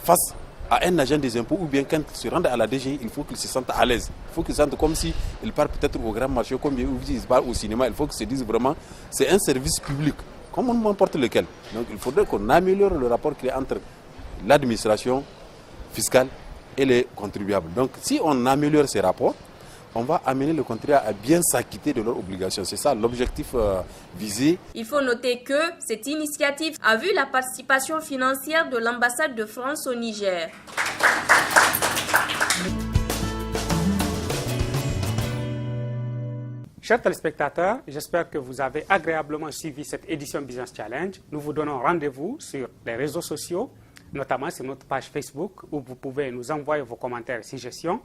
face à un agent des impôts, ou bien quand il se rend à la DGI, il faut qu'il se sente à l'aise. Il faut qu'il se sente comme s'il part peut-être au grand marché, comme il part au cinéma. Il faut qu'il se dise vraiment, c'est un service public, comme n'importe lequel. Donc il faudrait qu'on améliore le rapport qu'il y a entre l'administration fiscale et les contribuables. Donc si on améliore ces rapports, on va amener le contribuable à bien s'acquitter de leurs obligations. C'est ça l'objectif visé. Il faut noter que cette initiative a vu la participation financière de l'ambassade de France au Niger. Chers téléspectateurs, j'espère que vous avez agréablement suivi cette édition Business Challenge. Nous vous donnons rendez-vous sur les réseaux sociaux, notamment sur notre page Facebook, où vous pouvez nous envoyer vos commentaires et suggestions.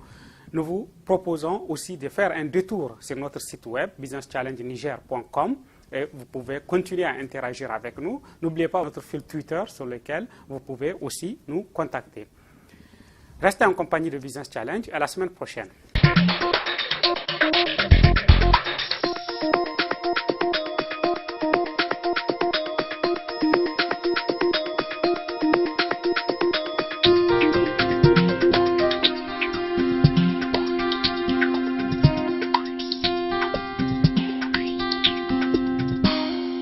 Nous vous proposons aussi de faire un détour sur notre site web businesschallengeniger.com et vous pouvez continuer à interagir avec nous. N'oubliez pas notre fil Twitter sur lequel vous pouvez aussi nous contacter. Restez en compagnie de Business Challenge. À la semaine prochaine.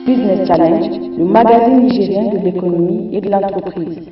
Business Challenge, le magazine nigérien de l'économie et de l'entreprise.